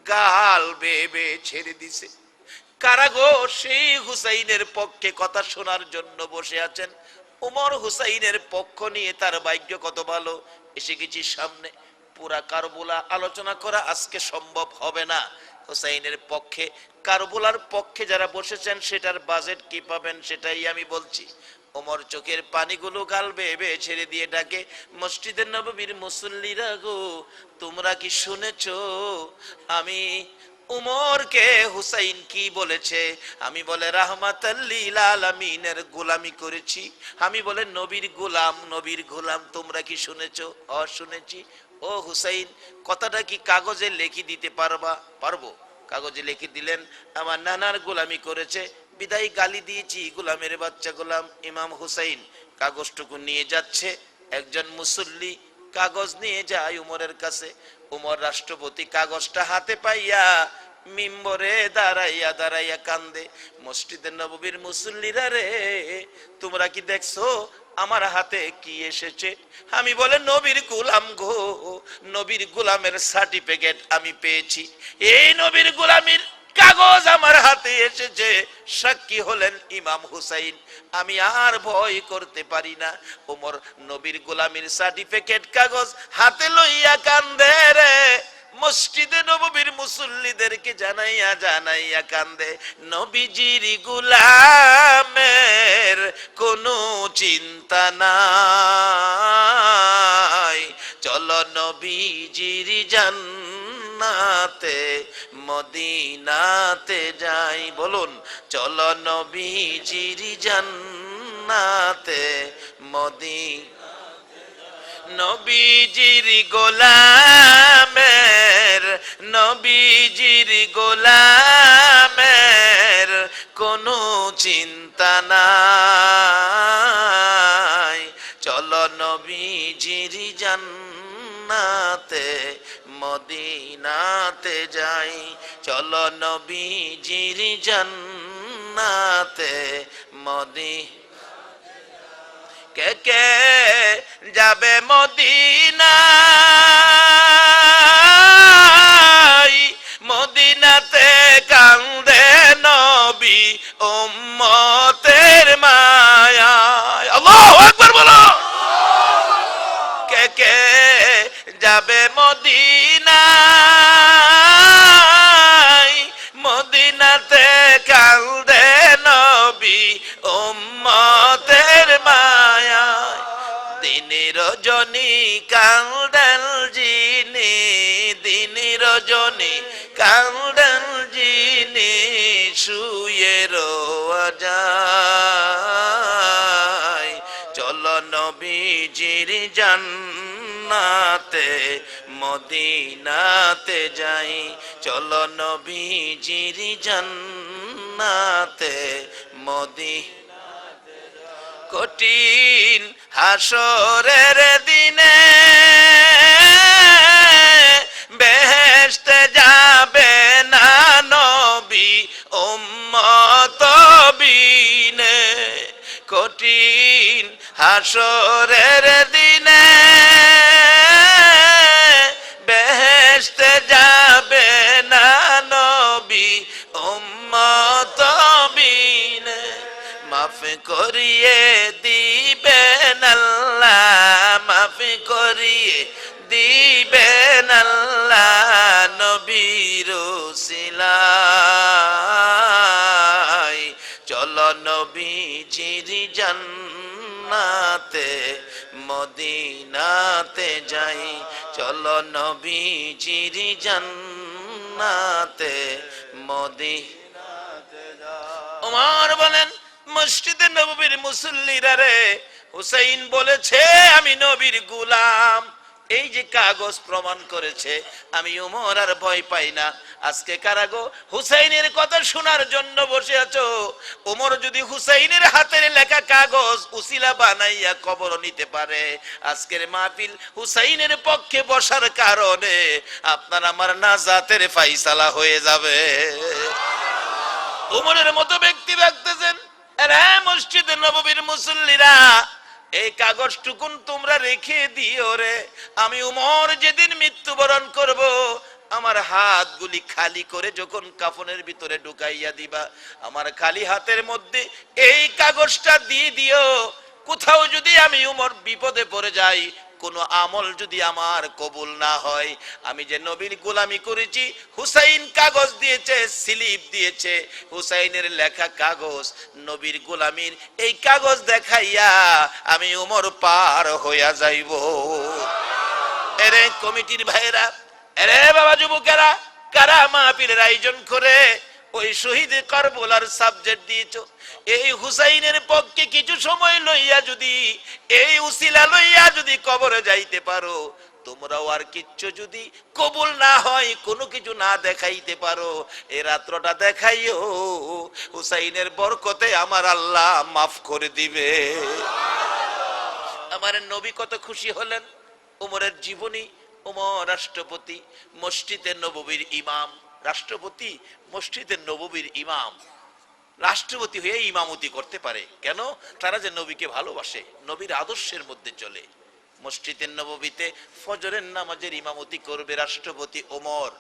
S1: গাল বেয়ে বেয়ে ছেড়ে দিছে। কারাগো সেই হুসাইনের পক্ষে কথা শোনার জন্য বসে আছেন। উমর হুসাইনের পক্ষ নিয়ে তার ভাগ্য কত ভালো, এসে গেছি সামনে। পুরা কারবালা আলোচনা করা আজকে সম্ভব হবে না, হুসাইনের পক্ষে, কারবালার পক্ষে যারা বসেছেন সেটার বাজেট কি পাবেন সেটাই আমি বলছি। ওমর চোখের পানিগুলো গাল বেয়ে বেয়ে ছেড়ে দিয়ে ডাকে, মসজিদের নববীর মুসল্লিরা গো, তোমরা কি শুনেছো আমি উমরকে হুসাইন কি বলেছে? আমি বলে রাহমাতাল লিল আলামিনের গোলামি করেছি, আমি বলে নবীর গোলাম, নবীর গোলাম। তোমরা কি শুনেছো? শুনেছি। ও হুসাইন, কথাটা কি কাগজে লিখে দিতে পারবা? পারবো। কাগজে লিখে দিলেন, আমার নানার গোলামি করেছে বিদায় গালি দিয়েছি, গোলামের বাচ্চা গোলাম। ইমাম হুসাইন কাগজটুকু নিয়ে যাচ্ছে, একজন মুসল্লি কাগজ নিয়ে যায় উমরের কাছে। উমর রাষ্ট্রপতি কাগজটা হাতে পাইয়া মিম্বরে দাঁড়াইয়া দাঁড়াইয়া কান্দে, মসজিদের নববীর মুসল্লিরা রে, তোমরা কি দেখছো আমার হাতে কি এসেছে? আমি বলে নবীর গোলাম গো, নবীর গোলামের সার্টিফিকেট আমি পেয়েছি, এই নবীর গোলামির কাগজ আমার হাতে এসেছে। সাক্ষী হলেন ইমাম হুসাইন, আমি আর ভয় করতে পারি না। ওমর নবীর গোলামির সার্টিফিকেট কাগজ হাতে লইয়া কান্দে রে, মসজিদে নববীর মুসল্লিদেরকে জানাইয়া জানাইয়া কান্দে, নবীজির গোলামের কোনো চিন্তা নাই, চলো নবীজির জান্নাতে মদিনাতে যাই। বলুন, চলো নবীজির জান্নাতে মদিনা। নবীজির গোলামের, নবীজির গোলামের কোনো চিন্তা নাই, চলো নবীজির জান্নাতে মদিনাতে যাই, চলো নবীজির জান্নাতে মদিনা। কে কে যাবে মদিনায়, মদিনাতে কান্দে নবী উম্মতের মায়ায়। আল্লাহু আকবার বলো। কে কে যাবে মদিনায়, মদিনাতে কান্দে নবী উম্মতের মায়ায়। দিনে রজনী কান্দেন যিনি, দিনে রজনী কান্দেন যিনি, শুয়ে রোয়া যায়, চলো নবীজির জান্নাতে মদিনাতে যাই, চলো নবীজির জান্নাতে মদিনাতে। কঠিন হাসরের দিনে বেহেশতে যাবে না নবী উম্মত বিনে, কঠিন হাসরের দিনে বেহেশতে যাবে না নবী উম্মত বিনে। মাফ করিয়ে দিবেন আল্লাহ, মাফ করিয়ে দিবেন আল্লাহ নবীর উসিলায়, চলো নবীজির জান্নাতে মদিনাতে যাই, চলো নবীজির জান্নাতে মদিনাতে যাই। ওমর বলেন, মসজিদে নববীর মুসল্লিরা রে, হুসাইন বলেছে আমি নবীর গোলাম, এই যে কাগজ প্রমাণ করেছে, আমি উমর আর ভয় পাই না। আজকে কারাগো হুসাইনের কথা শোনার জন্য বসে আছো, উমর যদি হুসাইনের হাতের লেখা কাগজ উসিলা বানাইয়া কবর নিতে পারে, আজকের মাহফিল হুসাইনের পক্ষে বসার কারণে আপনার আমার নাজাতের ফাইসালা হয়ে যাবে। উমরের মতো ব্যক্তি ভাবতেছেন, মসজিদে নববীর মুসল্লিরা, এই কাগজটুকুন তোমরা রেখে দিও রে, আমি উমর যেদিন মৃত্যুবরণ করব, আমার হাতগুলি খালি করে যখন কাফনের ভিতরে ঢুকাইয়া দিবা, আমার খালি হাতের মধ্যে এই কাগজটা দিয়ে দিও। কোথাও যদি আমি উমর বিপদে পড়ে যাই, কোন আমল যদি আমার কবুল না হয়, আমি যে নবীর গোলামি করেছি, হুসাইন কাগজ দিয়েছে, স্লিপ দিয়েছে, হুসাইনের লেখা কাগজ, নবীর গোলামির এই কাগজ দেখাইয়া আমি ওমর পার হইয়া যাইব। এরে কমিটির ভাইরা, এরে বাবা যুবকেরা, কারা মাহফিলের আয়োজন করে ওই শহীদ কারবালার সাবজেক্ট দিয়েছ, এই হুসাইনের পক্ষে কিছু সময় লইয়া যদি, এই উসিলা লইয়া যদি কবরে যাইতে পারো, তোমরাও আর কিচ্ছু যদি কবুল না হয়, কোনো কিছু না দেখাইতে পারো, এই রাত্রটা দেখাইও, হুসাইনের বরকতে আমার আল্লাহ মাফ করে দিবে। আমার নবী কত খুশি হলেন। ওমরের জীবনী, ওমর রাষ্ট্রপতি, মসজিদে নববীর ইমাম, রাষ্ট্রপতি মসজিদের নববীর ইমাম, রাষ্ট্রপতি হয়ে ইমামতি করতে পারে কেন? তারা যে নবীকে ভালোবাসে, নবীর আদর্শের মধ্যে চলে। মসজিদের নববীতে ফজরের নামাজের ইমামতি করবে রাষ্ট্রপতি ওমর।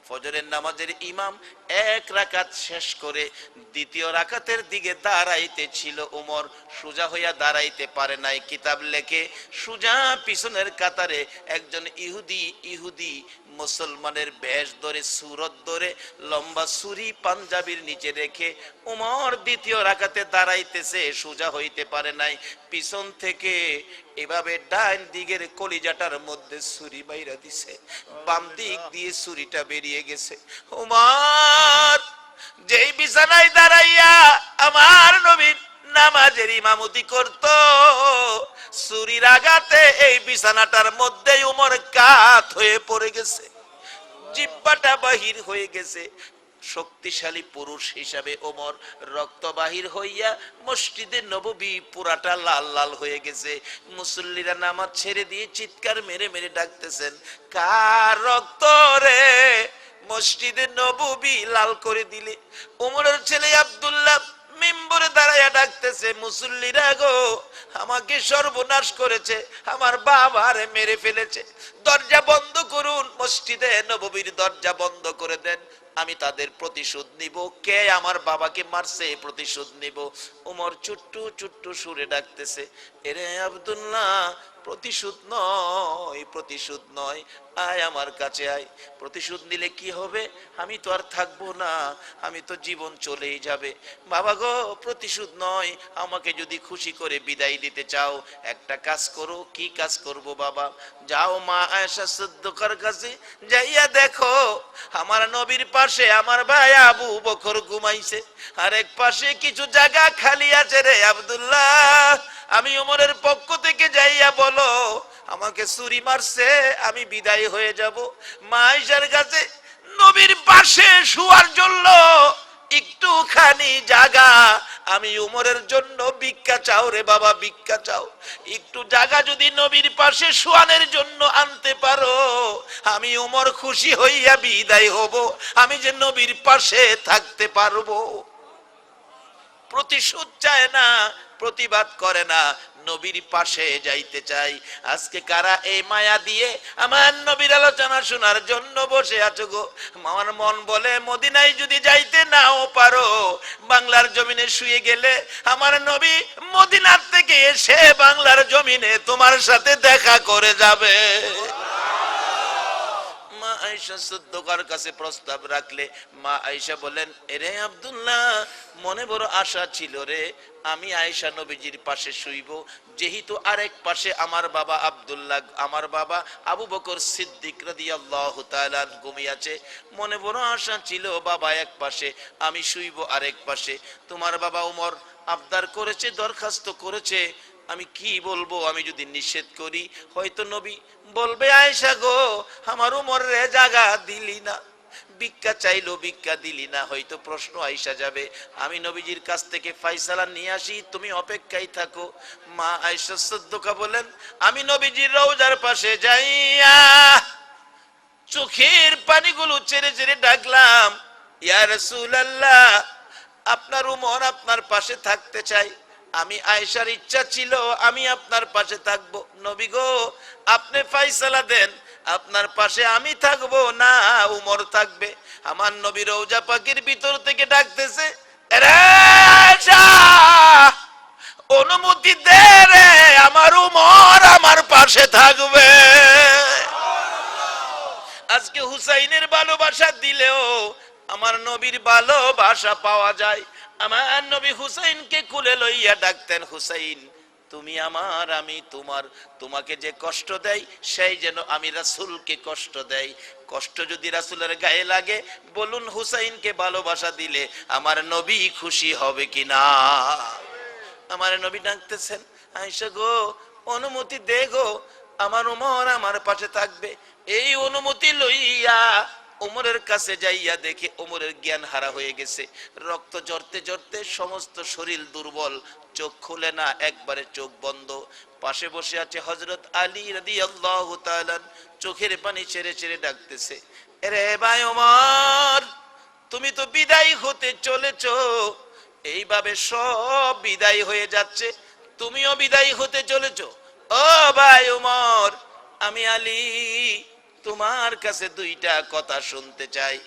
S1: ফজরের নামাজের ইমাম এক রাকাত শেষ করে দ্বিতীয় রাকাতের দিকে দাঁড়াইতে ছিল ওমর, সোজা হইয়া দাঁড়াইতে পারে নাই। কিতাব লেখে সোজা পিছনের কাতারে একজন ইহুদি মুসলমানের বেশ ধরে, সুরত ধরে, লম্বা ছুরি পাঞ্জাবির নিচে রেখে ওমর দ্বিতীয় রাকাতে দাঁড়াইতেছে, সোজা হইতে পারে নাই। পিছন থেকে এভাবে ডান দিকের কলিজাটার মধ্যে ছুরি বাইরা দিছে, বাম দিক দিয়ে ছুরিটা বেরিয়ে গেছে। ওমর যেই বিছানায় দাঁড়াইয়া আমার নবীর নামাজের ইমামতি করত, ছুরির আঘাতে এই বিছানাটার মধ্যে ওমর কাত হয়ে পড়ে গেছে, জিহ্বাটা বাহির হয়ে গেছে। শক্তিশালী পুরুষ হিসাবে ওমর রক্ত বাহির হইয়া মসজিদে নববী পুরাটা লাল লাল হয়ে গেছে। মুসল্লিরা নামাজ ছেড়ে দিয়ে চিৎকার মেরে মেরে ডাকতেছেন, কার রক্ত রে, মসজিদে নববী লাল করে দিলে। ওমরের ছেলে আব্দুল্লাহ মিম্বরে দাঁড়াইয়া ডাকতেছে, মুসল্লিরা গো, আমাকে সর্বনাশ করেছে, আমার বাবারে মেরে ফেলেছে, দরজা বন্ধ করুন, মসজিদে নববীর দরজা বন্ধ করে দেন, আমি তাদের প্রতিশোধ নিব, কে আমার বাবাকে মারছে প্রতিশোধ নিব। ওমর চুট্টু চুট্টু সুরে ডাকতেছে, এরে আব্দুল্লাহ, প্রতিশোধ নয়, প্রতিশোধ নয়, আয় আমার কাছে আয়। প্রতিশোধ নিলে কি হবে? আমি তো আর থাকবো না, আমি তো জীবন চলেই যাবে। বাবা গো, প্রতিশোধ নয়, আমাকে যদি খুশি করে বিদায় দিতে চাও, একটা কাজ করো। কি কাজ করব বাবা? যাও মা আয়েশা সিদ্দিকার কাছে যাইয়া দেখো, আমার নবীর পাশে আমার ভাই আবু বকর ঘুমাইছে, আর এক পাশে কিছু জায়গা খালি আছে রে আব্দুল্লাহ, আমি ওমরের পক্ষ থেকে যাইয়া বলো আমাকে ছুরি মারছে, আমি বিদায় হয়ে যাব। মা আয়েশার কাছে নবীর পাশে শোয়ার জন্য একটুখানি জায়গা, আমি ওমরের জন্য ভিক্ষা চাও রে বাবা, ভিক্ষা চাও। একটু জায়গা যদি নবীর পাশে শোয়ানোর জন্য আনতে পারো, আমি ওমর খুশি হইয়া বিদায় হব, আমি যে নবীর পাশে থাকতে পারবো। প্রতিশোধ চায় না, প্রতিবাদ করে না, নবীর পাশে যাইতে চাই। আজকে কারা এই মায়া দিয়ে আমার নবীর আলোচনা শোনার জন্য বসে আছো গো? আমার মন বলে মদিনায় যদি যাইতে নাও পারো, বাংলার জমিনে শুয়ে গেলে আমার নবী মদিনার থেকে এসে বাংলার জমিনে তোমার সাথে দেখা করে যাবে। মা আয়েশা সিদ্দিকার কাছে প্রস্তাব রাখলে মা আয়েশা বলেন, এরে আব্দুল্লাহ, মনে বড় আশা ছিল রে, আমি আয়েশা নবীজির পাশে শুইব, যেহেতু আরেক পাশে আমার বাবা আব্দুল্লাহ, আমার বাবা আবু বকর সিদ্দিক রাদিয়াল্লাহু তাআলা ঘুমিয়েছে। মনে বড় আশা ছিল বাবা এক পাশে, আমি শুইব আরেক পাশে। তোমার বাবা ওমর আবদার করেছে, দরখাস্ত করেছে, আমি কি বলবো? আমি যদি নিষেধ করি, হয়তো নবী বলবে, আয়েশা গো, আমার উমরে জায়গা দিলি না, ভিক্ষা চাইলো ভিক্ষা দিলি না, হয়তো প্রশ্ন আয়েশা যাবে। আমি নবীজির কাছ থেকে ফয়সালা নিয়ে আসি, তুমি অপেক্ষায় থাকো। মা আয়েশা সিদ্দিকা বলেন, আমি নবীজির রওজার পাশে যাইয়া চোখের পানিগুলো ছেড়ে ছেড়ে ডাকলাম, ইয়া রাসূলুল্লাহ, আপনার উমর আপনার পাশে থাকতে চাই। আমি আয়েশার ইচ্ছা ছিল আমি আপনার পাশে থাকবো। নবী গো, আপনি ফয়সালা দেন, আপনার পাশে আমি থাকবো না উমর থাকবে। আমার নবী রওজা পাকের ভিতর থেকে ডাকতেছে, আয়েশা, অনুমতি দে রে, আমার উমর আমার পাশে থাকবে। ভালোবাসা দিলেও আমার নবীর ভালোবাসা পাওয়া যায়। আমার নবী হুসাইনকে কুলে লইয়া ডাকতেন, হুসাইন তুমি আমার, আমি তোমার। তোমাকে যে কষ্ট দেয় সেই যেন আমি রাসূলকে কষ্ট দেয়। কষ্ট যদি রাসূলের গায়ে লাগে, বলুন হুসাইনকে ভালোবাসা দিলে আমার নবী খুশি হবে কিনা? আমার নবী ডাকতেছেন, আয়েশা গো অনুমতি দে গো, আমার উমর আমার পাশে থাকবে। এই অনুমতি লইয়া উমরের কাছে যাইয়া দেখে উমরের জ্ঞান হারা হয়ে গেছে, রক্ত ঝরতে ঝরতে সমস্ত শরীর দুর্বল, চোখ খুলে না, একবারে চোখ বন্ধ। পাশে বসে আছে হযরত আলী রাদিয়াল্লাহু তাআলা, চোখের পানি ছেড়ে ছেড়ে ডাকতেছে, আরে ভাই ওমর, তুমি তো বিদায় হতে চলেছো, এইভাবে সব বিদায় হয়ে যাচ্ছে, তুমিও বিদায় হতে চলেছো। ও ভাই ওমর, আমি আলী তোমার কাছে দুইটা কথা শুনতে চাই।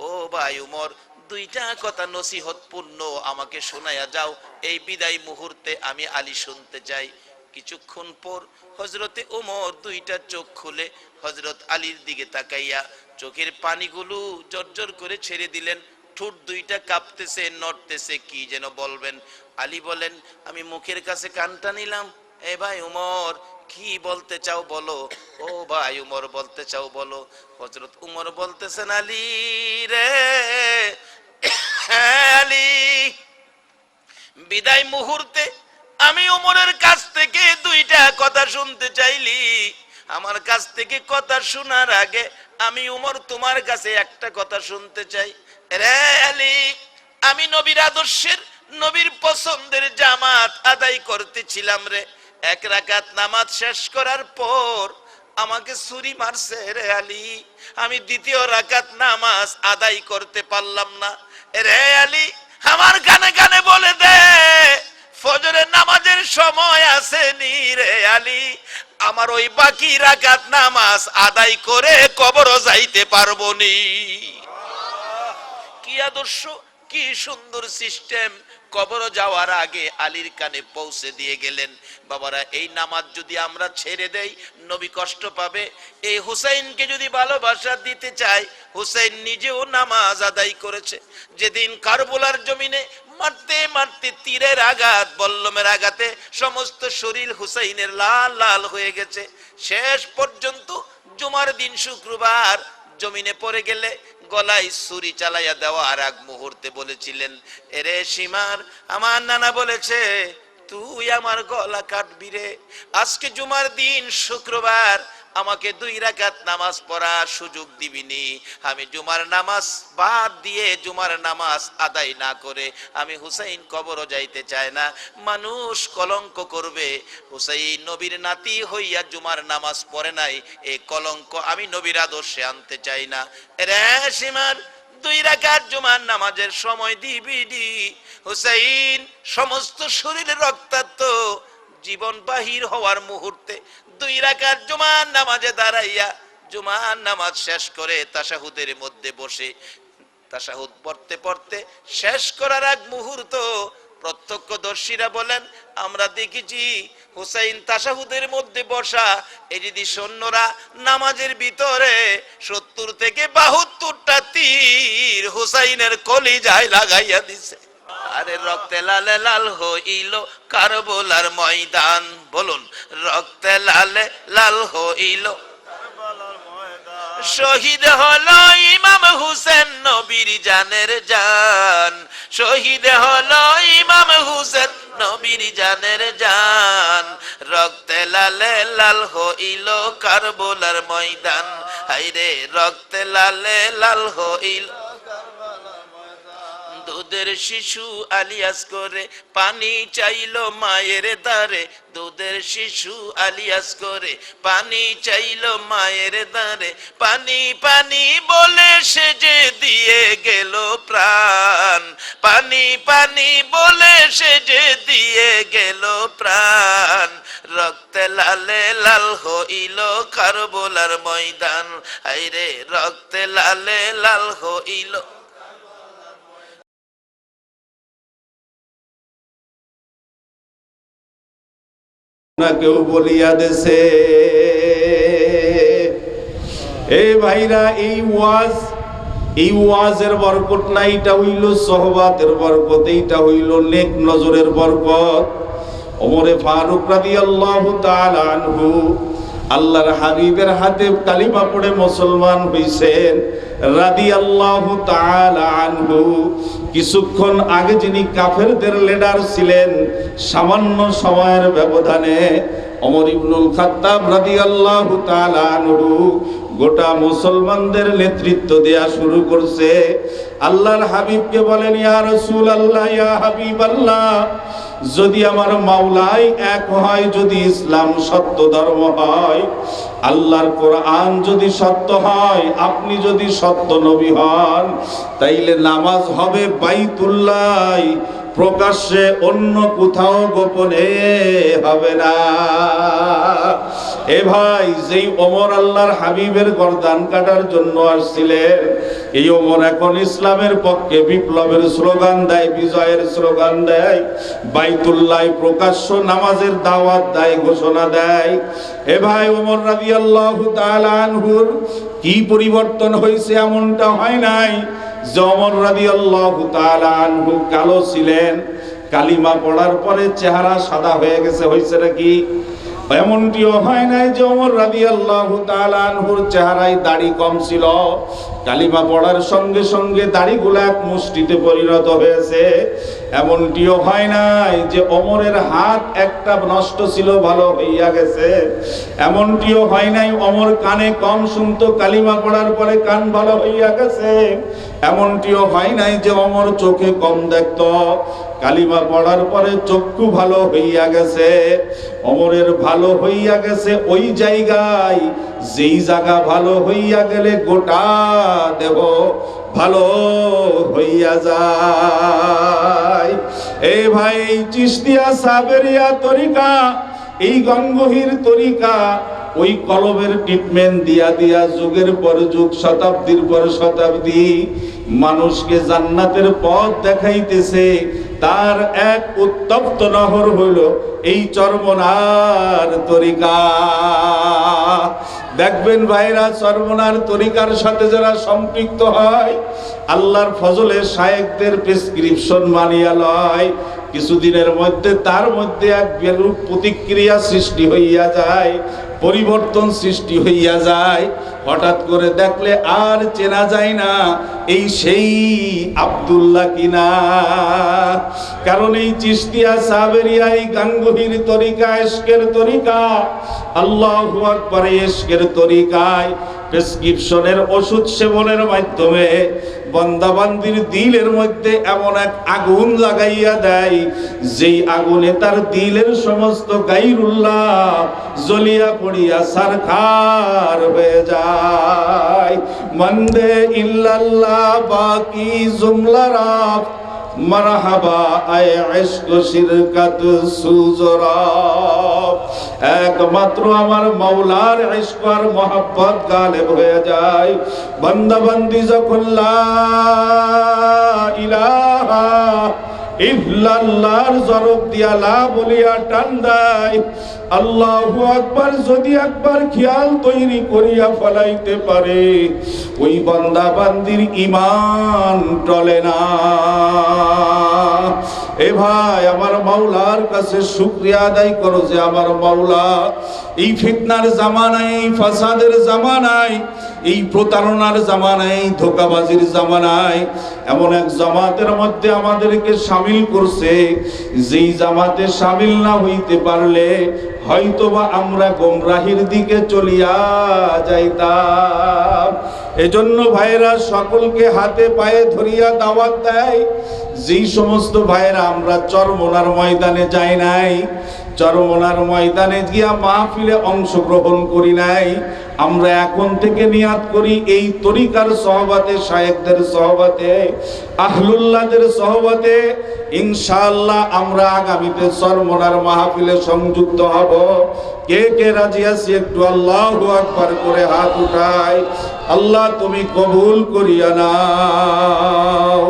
S1: ও ভাই উমর, দুইটা কথা নসিহত পূর্ণ আমাকে শোনায়া যাও, এই বিদায় মুহূর্তে আমি আলী শুনতে চাই। কিছুক্ষণ পর হযরতে উমর দুইটা চোখ খুলে হযরত আলীর দিকে তাকাইয়া চোখের পানিগুলো জর্জর করে ছেড়ে দিলেন। ঠোঁট দুইটা কাঁপতেছে, নড়তেছে, কি যেন বলবেন। আলী বলেন, আমি মুখের কাছে কানটা নিলাম। এ ভাই উমর, কি বলতে চাও বলো। ও ভাই উমর, বলতে চাও বলো। হযরত উমর বলতেছেন, আলী রে, আলী, বিদায় মুহূর্তে আমি উমরের কাছ থেকে দুইটা কথা শুনতে চাইলি। আমার কাছ থেকে কথা শোনার আগে আমি উমর তোমার কাছে একটা কথা শুনতে চাই। রে আলী, আমি নবীর আদর্শের, নবীর পছন্দের জামাত আদায় করতেছিলাম রে। এক রাকাত নামাজ শেষ করার পর আমাকে ছুরি মারছে রে আলী, আমি দ্বিতীয় রাকাত নামাজ আদায় করতে পারলাম না। রে আলী, আমার কানে কানে বলে দে, ফজরের নামাজের সময় আসেনি রে আলী, আমার ওই বাকি রাকাত নামাজ আদায় করে কবরও যাইতে পারবো নি। কি আদর্শ, কি সুন্দর সিস্টেম। কবর যাওয়ার আগে আলীর কানে পৌঁছে দিয়ে গেলেন। বাবারা, এই নামাজ যদি আমরা ছেড়ে দেই নবী কষ্ট পাবে। এই হুসাইনকে যদি ভালোবাসা দিতে চাই, হুসাইন নিজেও নামাজ আদায় করেছে। যেদিন কারবালার জমিনে মারতে মারতে তীরের আঘাত, বল্লমের আঘাতে সমস্ত শরীর হুসাইনের লাল লাল হয়ে গেছে, শেষ পর্যন্ত জুমার দিন শুক্রবার জমিনে পড়ে গেলে গলায় ছুরি চালাইয়া দেওয়ার আগ মুহূর্তে বলেছিলেন, এরে সীমার, আমার নানা বলেছে তুই আমার গলা কাটবি রে। আজকে জুমার দিন শুক্রবার, আমাকে 2 রাকাত নামাজ পড়ার সুযোগ দিবিনি। আমি জুমার নামাজ বাদ দিয়ে, জুমার নামাজ আদায় না করে আমি হুসাইন কবরও যাইতে চাই না। মানুষ কলঙ্ক করবে, হুসাইন নবীর নাতি হইয়া জুমার নামাজ পড়ে নাই, এই কলঙ্ক আমি নবীর আদর্শে আনতে চাই না। রে সীমার, 2 রাকাত জুমার নামাজের সময় দিবিনি। হুসাইন সমস্ত শরীরে রক্তাক্ত, জীবন বাহির হওয়ার মুহূর্তে 2 রাকাত জুমার নামাজে দাঁড়াইয়া জুমার নামাজ শেষ করে তাশাহুদের মধ্যে বসে তাশাহুদ পড়তে পড়তে শেষ করার আগ মুহূর্ত প্রত্যক্ষদর্শীরা বলেন, আমরা দেখেছি হুসাইন তাশাহুদের মধ্যে বসা, এই যদি সৈন্যরা নামাজের ভিতরে 70 থেকে 72টা তীর হুসাইনের কলিজায় লাগাইয়া দিছে। আরে রক্তে লালে লাল হইল কারবালার ময়দান, বলুন রক্তে লালে লাল হইল শহীদ হলো ইমাম হুসেন নবীর জানের জান, শহীদ হলো ইমাম হুসেন নবীর জানের জান, রক্তে লালে লাল হইল কারবালার ময়দান, হায়রে রক্তে লালে লাল হইল। দুধের শিশু আলিয়াস করে পানি চাইলো মায়ের দ্বারে, দুধের শিশু আলিয়াস করে পানি চাইলো মায়ের দ্বারে, পানি পানি বলে সে যে দিয়ে গেল প্রাণ, পানি পানি বলে সে যে দিয়ে গেল প্রাণ, রক্তে লালে লাল হইল কারবালার ময়দান, হায়রে রক্তে লালে লাল হইল।
S2: না কেউ বলিয়া দেশে, এই ভাইরা এই ওয়াজ এই ওয়াজের বরকত না, এটা হইল সোহবাতের বরকত, এইটা হইল নেক নজরের বরকত। ওমরে ফারুক রাদিয়াল্লাহু তাআলা আনহু আল্লাহর হাবিবের হাতে কালিমা পড়ে মুসলমান হইছেন রাদিয়াল্লাহু তাআলা আনহু। কিছুক্ষণ আগে যিনি কাফেরদের লিডার ছিলেন, সামান্য সময়ের ব্যবধানে ওমর ইবনুল খাত্তাব রাদিয়াল্লাহু তাআলা আনহু গোটা মুসলমানদের নেতৃত্ব দেয়া শুরু করছে। আল্লাহর হাবিবকে বলেন, ইয়া রাসূলুল্লাহ, ইয়া হাবিবাল্লাহ, যদি আমার মাওলাই এক হয়, যদি ইসলাম সত্য ধর্ম হয়, আল্লাহর কোরআন যদি সত্য হয়, আপনি যদি সত্য নবী হন, তাইলে নামাজ হবে বাইতুল্লাহ, প্রকাশ্যে অন্য কোথাও গোপনে হবে না। এ ভাই, যেই ওমর আল্লাহর হাবিবের গর্দান কাটার জন্য আসছিলেন, এই ওমর এখন ইসলামের পক্ষে বিপ্লবের স্লোগান দেয়, বিজয়ের স্লোগান দেয়, বাইতুল্লাহ প্রকাশ্য নামাজের দাওয়াত দেয়, ঘোষণা দেয়। এ ভাই, ওমর রাদিয়াল্লাহু তাআলা আনহুর কি পরিবর্তন হয়েছে? এমনটা হয় নাই যে ওমর রাদিয়াল্লাহু তাআলা আনহু কালো ছিলেন, কালিমা পড়ার পরে চেহারা সাদা হয়ে গেছে, হয়েছে নাকি? এমনটিও হয় নাই যে ওমর রাদিয়াল্লাহু তাআলা আনহুর চেহারায় দাড়ি কম ছিল, কালিমা পড়ার সঙ্গে সঙ্গে দাড়িগুলো এক মুষ্টিতে পরিণত হয়েছে। এমনটিও হয় নাই যে ওমরের হাত একটা নষ্ট ছিল, ভালো হইয়া গেছে। এমনটিও হয় নাই ওমর কানে কম শুনতো, কালিমা পড়ার পরে কান ভালো হইয়া গেছে। এমনটিও হয় নাই যে ওমর চোখে কম দেখতো, কালিমা পড়ার পরে চক্ষু ভালো হইয়া গেছে। ওমরের ভালো হইয়া গেছে ওই জায়গায়, যেই জায়গা ভালো হইয়া গেলে গোটা দেহ ভালো হইয়া যায়। এই ভাই, চিশতিয়া সাবেরিয়া তরিকা, এই গঙ্গোহীর তরিকা, ওই কলবের ট্রিটমেন্ট দিয়া দিয়া যুগের পর যুগ, শতাব্দীর পর শতাব্দী মানুষকে জান্নাতের পথ দেখাইতেছে। তার এক উত্তপ্ত নহর হইল এই চরমনার তরিকা। দেখবেন ভাইরা, চরমনার তরিকার সাথে যারা সম্পৃক্ত হয়, আল্লাহর ফজলে শায়েখদের প্রেসক্রিপশন মানিয়া লয়, কিছুদিনের মধ্যে তার মধ্যে এক বিরূপ প্রতিক্রিয়া সৃষ্টি হইয়া যায়, পরিবর্তন সৃষ্টি হইয়া যায়। হঠাৎ করে দেখলে আর চেনা যায় না এই সেই আব্দুল্লাহ কিনা। কারণ এই চিশতিয়া সাবেরিয়া, এই গাঙ্গুহির তরিকা, ইশকের তরিকা, আল্লাহু আকবার, ইশকের তরিকায় প্রেসক্রিপশনের ওষুধ সেবনের মাধ্যমে বান্দাবান্দির দিলের মধ্যে এমন এক আগুন লাগাইয়া দেয়, যেই আগুনে তার দিলের সমস্ত গায়রুল্লাহ জ্বলিয়া পড়িয়া সারখার হয়ে যায়। মন্দে ইল্লাল্লাহ বাকি জুমলারা মারহাবা আয় ইশক শিরকাত সুজরা। একমাত্র আমার মাওলার ইশক আর মোহাব্বত গালেব হয়ে যায়। বান্দা বান্দি যখন লা ইলাহা ইল্লাল্লাহর জরব দিয়া লা বলিয়া টান দেয়, আল্লাহু আকবার যদি একবার খেয়াল তৈরি করিয়া ফলাইতে পারে, ওই বান্দা বান্দির ঈমান টলে না। এ ভাই, আমার মাওলার কাছে শুকরিয়া আদায় করো যে আমার মাওলা এই ফিতনার জামানায়, এই ফাসাদের জামানায়, এই প্রতারণার জামানায়, এই ধোঁকাবাজির জামানায় এমন এক জামাতের মধ্যে আমাদেরকে শামিল করছে, যেই জামাতে শামিল না হইতে পারলে হয়তোবা আমরা গোমরাহির দিকে চলিয়া যাইতাম। এজন্য ভাইরা সকলকে হাতে পায়ে ধরিয়া দাওয়াত দেয়, যেই সমস্ত ভাইরা আমরা চরমনার ময়দানে যাই নাই, চরমনার ময়দানে গিয়া মাহফিলে অংশগ্রহণ করি নাই, আমরা এখন থেকে নিয়াত করি এই তরিকার সহবতে, শায়েখদের সহবতে, আহলুল্লাহদের সহবতে ইনশাআল্লাহ আমরা আগামীতে চরমনার মাহফিলে সংযুক্ত হব। কে কে রাজি আছি একটু আল্লাহু আকবার করে হাত উঠাই। আল্লাহ তুমি কবুল করিয়া নাও।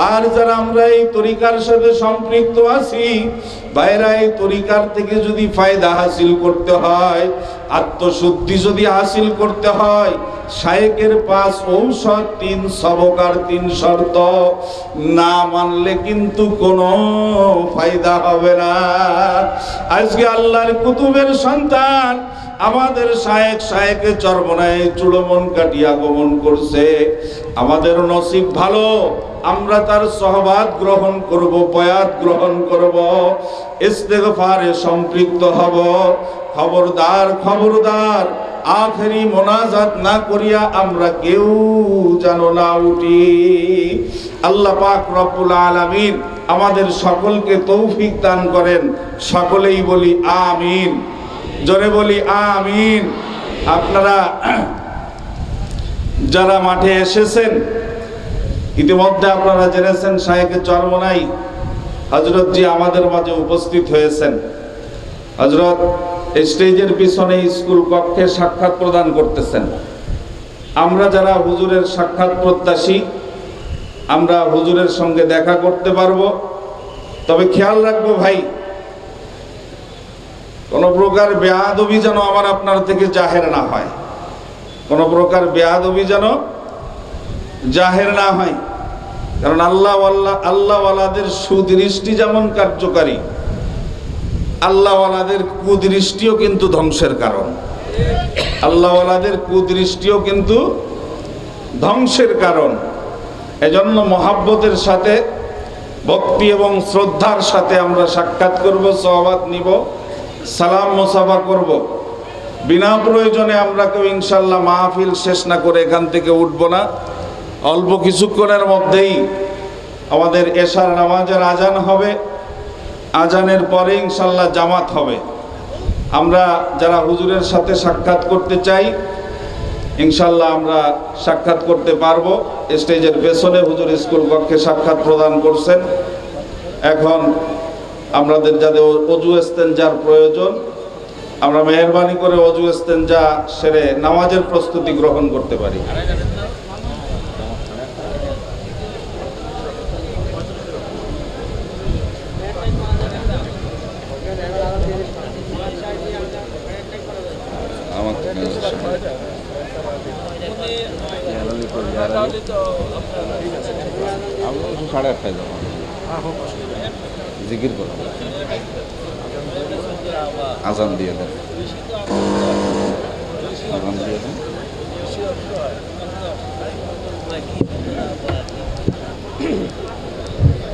S2: আর যারা আমরা এই তরিকার সাথে সম্পৃক্ত আছি, বাইরে এই তরিকার থেকে যদি ফায়দা হাসিল করতে হয়, আত্মশুদ্ধি যদি হাসিল করতে হয়, শায়েকের 5 ঔষধ 3 সবক আর 3 শর্ত না মানলে কিন্তু কোনো ফায়দা হবে না। আজকে আল্লাহর কুতুবের সন্তান আমাদের শায়েকে চরমনায় চূড়মন কাটিয়া গমন করছে। আমাদের নসিব ভালো, আমরা তার সহবাত গ্রহণ করব, বয়াত গ্রহণ করব, ইস্তেগফারে সম্পৃক্ত হব। খবরদার খবরদার, আখেরি মোনাজাত না করিয়া আমরা কেউ যেন না উঠি। আল্লাহ পাক রব্বুল আলামিন আমাদের সকলকে তৌফিক দান করেন। সকলেই বলি আমিন, জোরে বলি আমিন। আপনারা যারা মাঠে এসেছেন, ইতিমধ্যে আপনারা জেনেছেন শায়েখে চরমনাই হযরত জি আমাদের মাঝে উপস্থিত হয়েছেন। হযরত স্টেজের পিছনে স্কুল কক্ষে সাক্ষাৎ প্রদান করতেছেন। আমরা যারা হুজুরের সাক্ষাৎ প্রত্যাশী, আমরা হুজুরের সঙ্গে দেখা করতে পারবো। তবে খেয়াল রাখবো ভাই, কোন প্রকার বেয়াদবি যেন আমার আপনার থেকে জাহের না হয়, কোন প্রকার বেয়াদবি যেন জাহের না হয়। কারণ আল্লাহওয়ালাদের সুদৃষ্টি যেমন কার্যকারী, আল্লাহওয়ালাদের কুদৃষ্টিও কিন্তু ধ্বংসের কারণ। আল্লাহওয়ালাদের কুদৃষ্টিও কিন্তু ধ্বংসের কারণ। এজন্য মহাব্বতের সাথে, ভক্তি এবং শ্রদ্ধার সাথে আমরা সাক্ষাৎ করব, সওয়াবাত নিব, সালাম মুসাফা করব। বিনা প্রয়োজনে আমরা কেউ ইনশাল্লাহ মাহফিল শেষ না করে এখান থেকে উঠব না। অল্প কিছুক্ষণের মধ্যেই আমাদের এশার নামাজের আজান হবে, আজানের পরে ইনশাল্লাহ জামাত হবে। আমরা যারা হুজুরের সাথে সাক্ষাৎ করতে চাই, ইনশাল্লাহ আমরা সাক্ষাৎ করতে পারবো। স্টেজের পেছনে হুজুর স্কুল কক্ষে সাক্ষাৎ প্রদান করছেন। এখন আমাদের যাদের অজু ইস্তেনজার প্রয়োজন, আমরা মেহেরবানি করে অজু ইস্তেনজা সেরে নামাজের প্রস্তুতি গ্রহণ করতে পারি।
S3: সাড়ে 8টায় যাবো, জিকির করো, আজান দিয়ে দেন।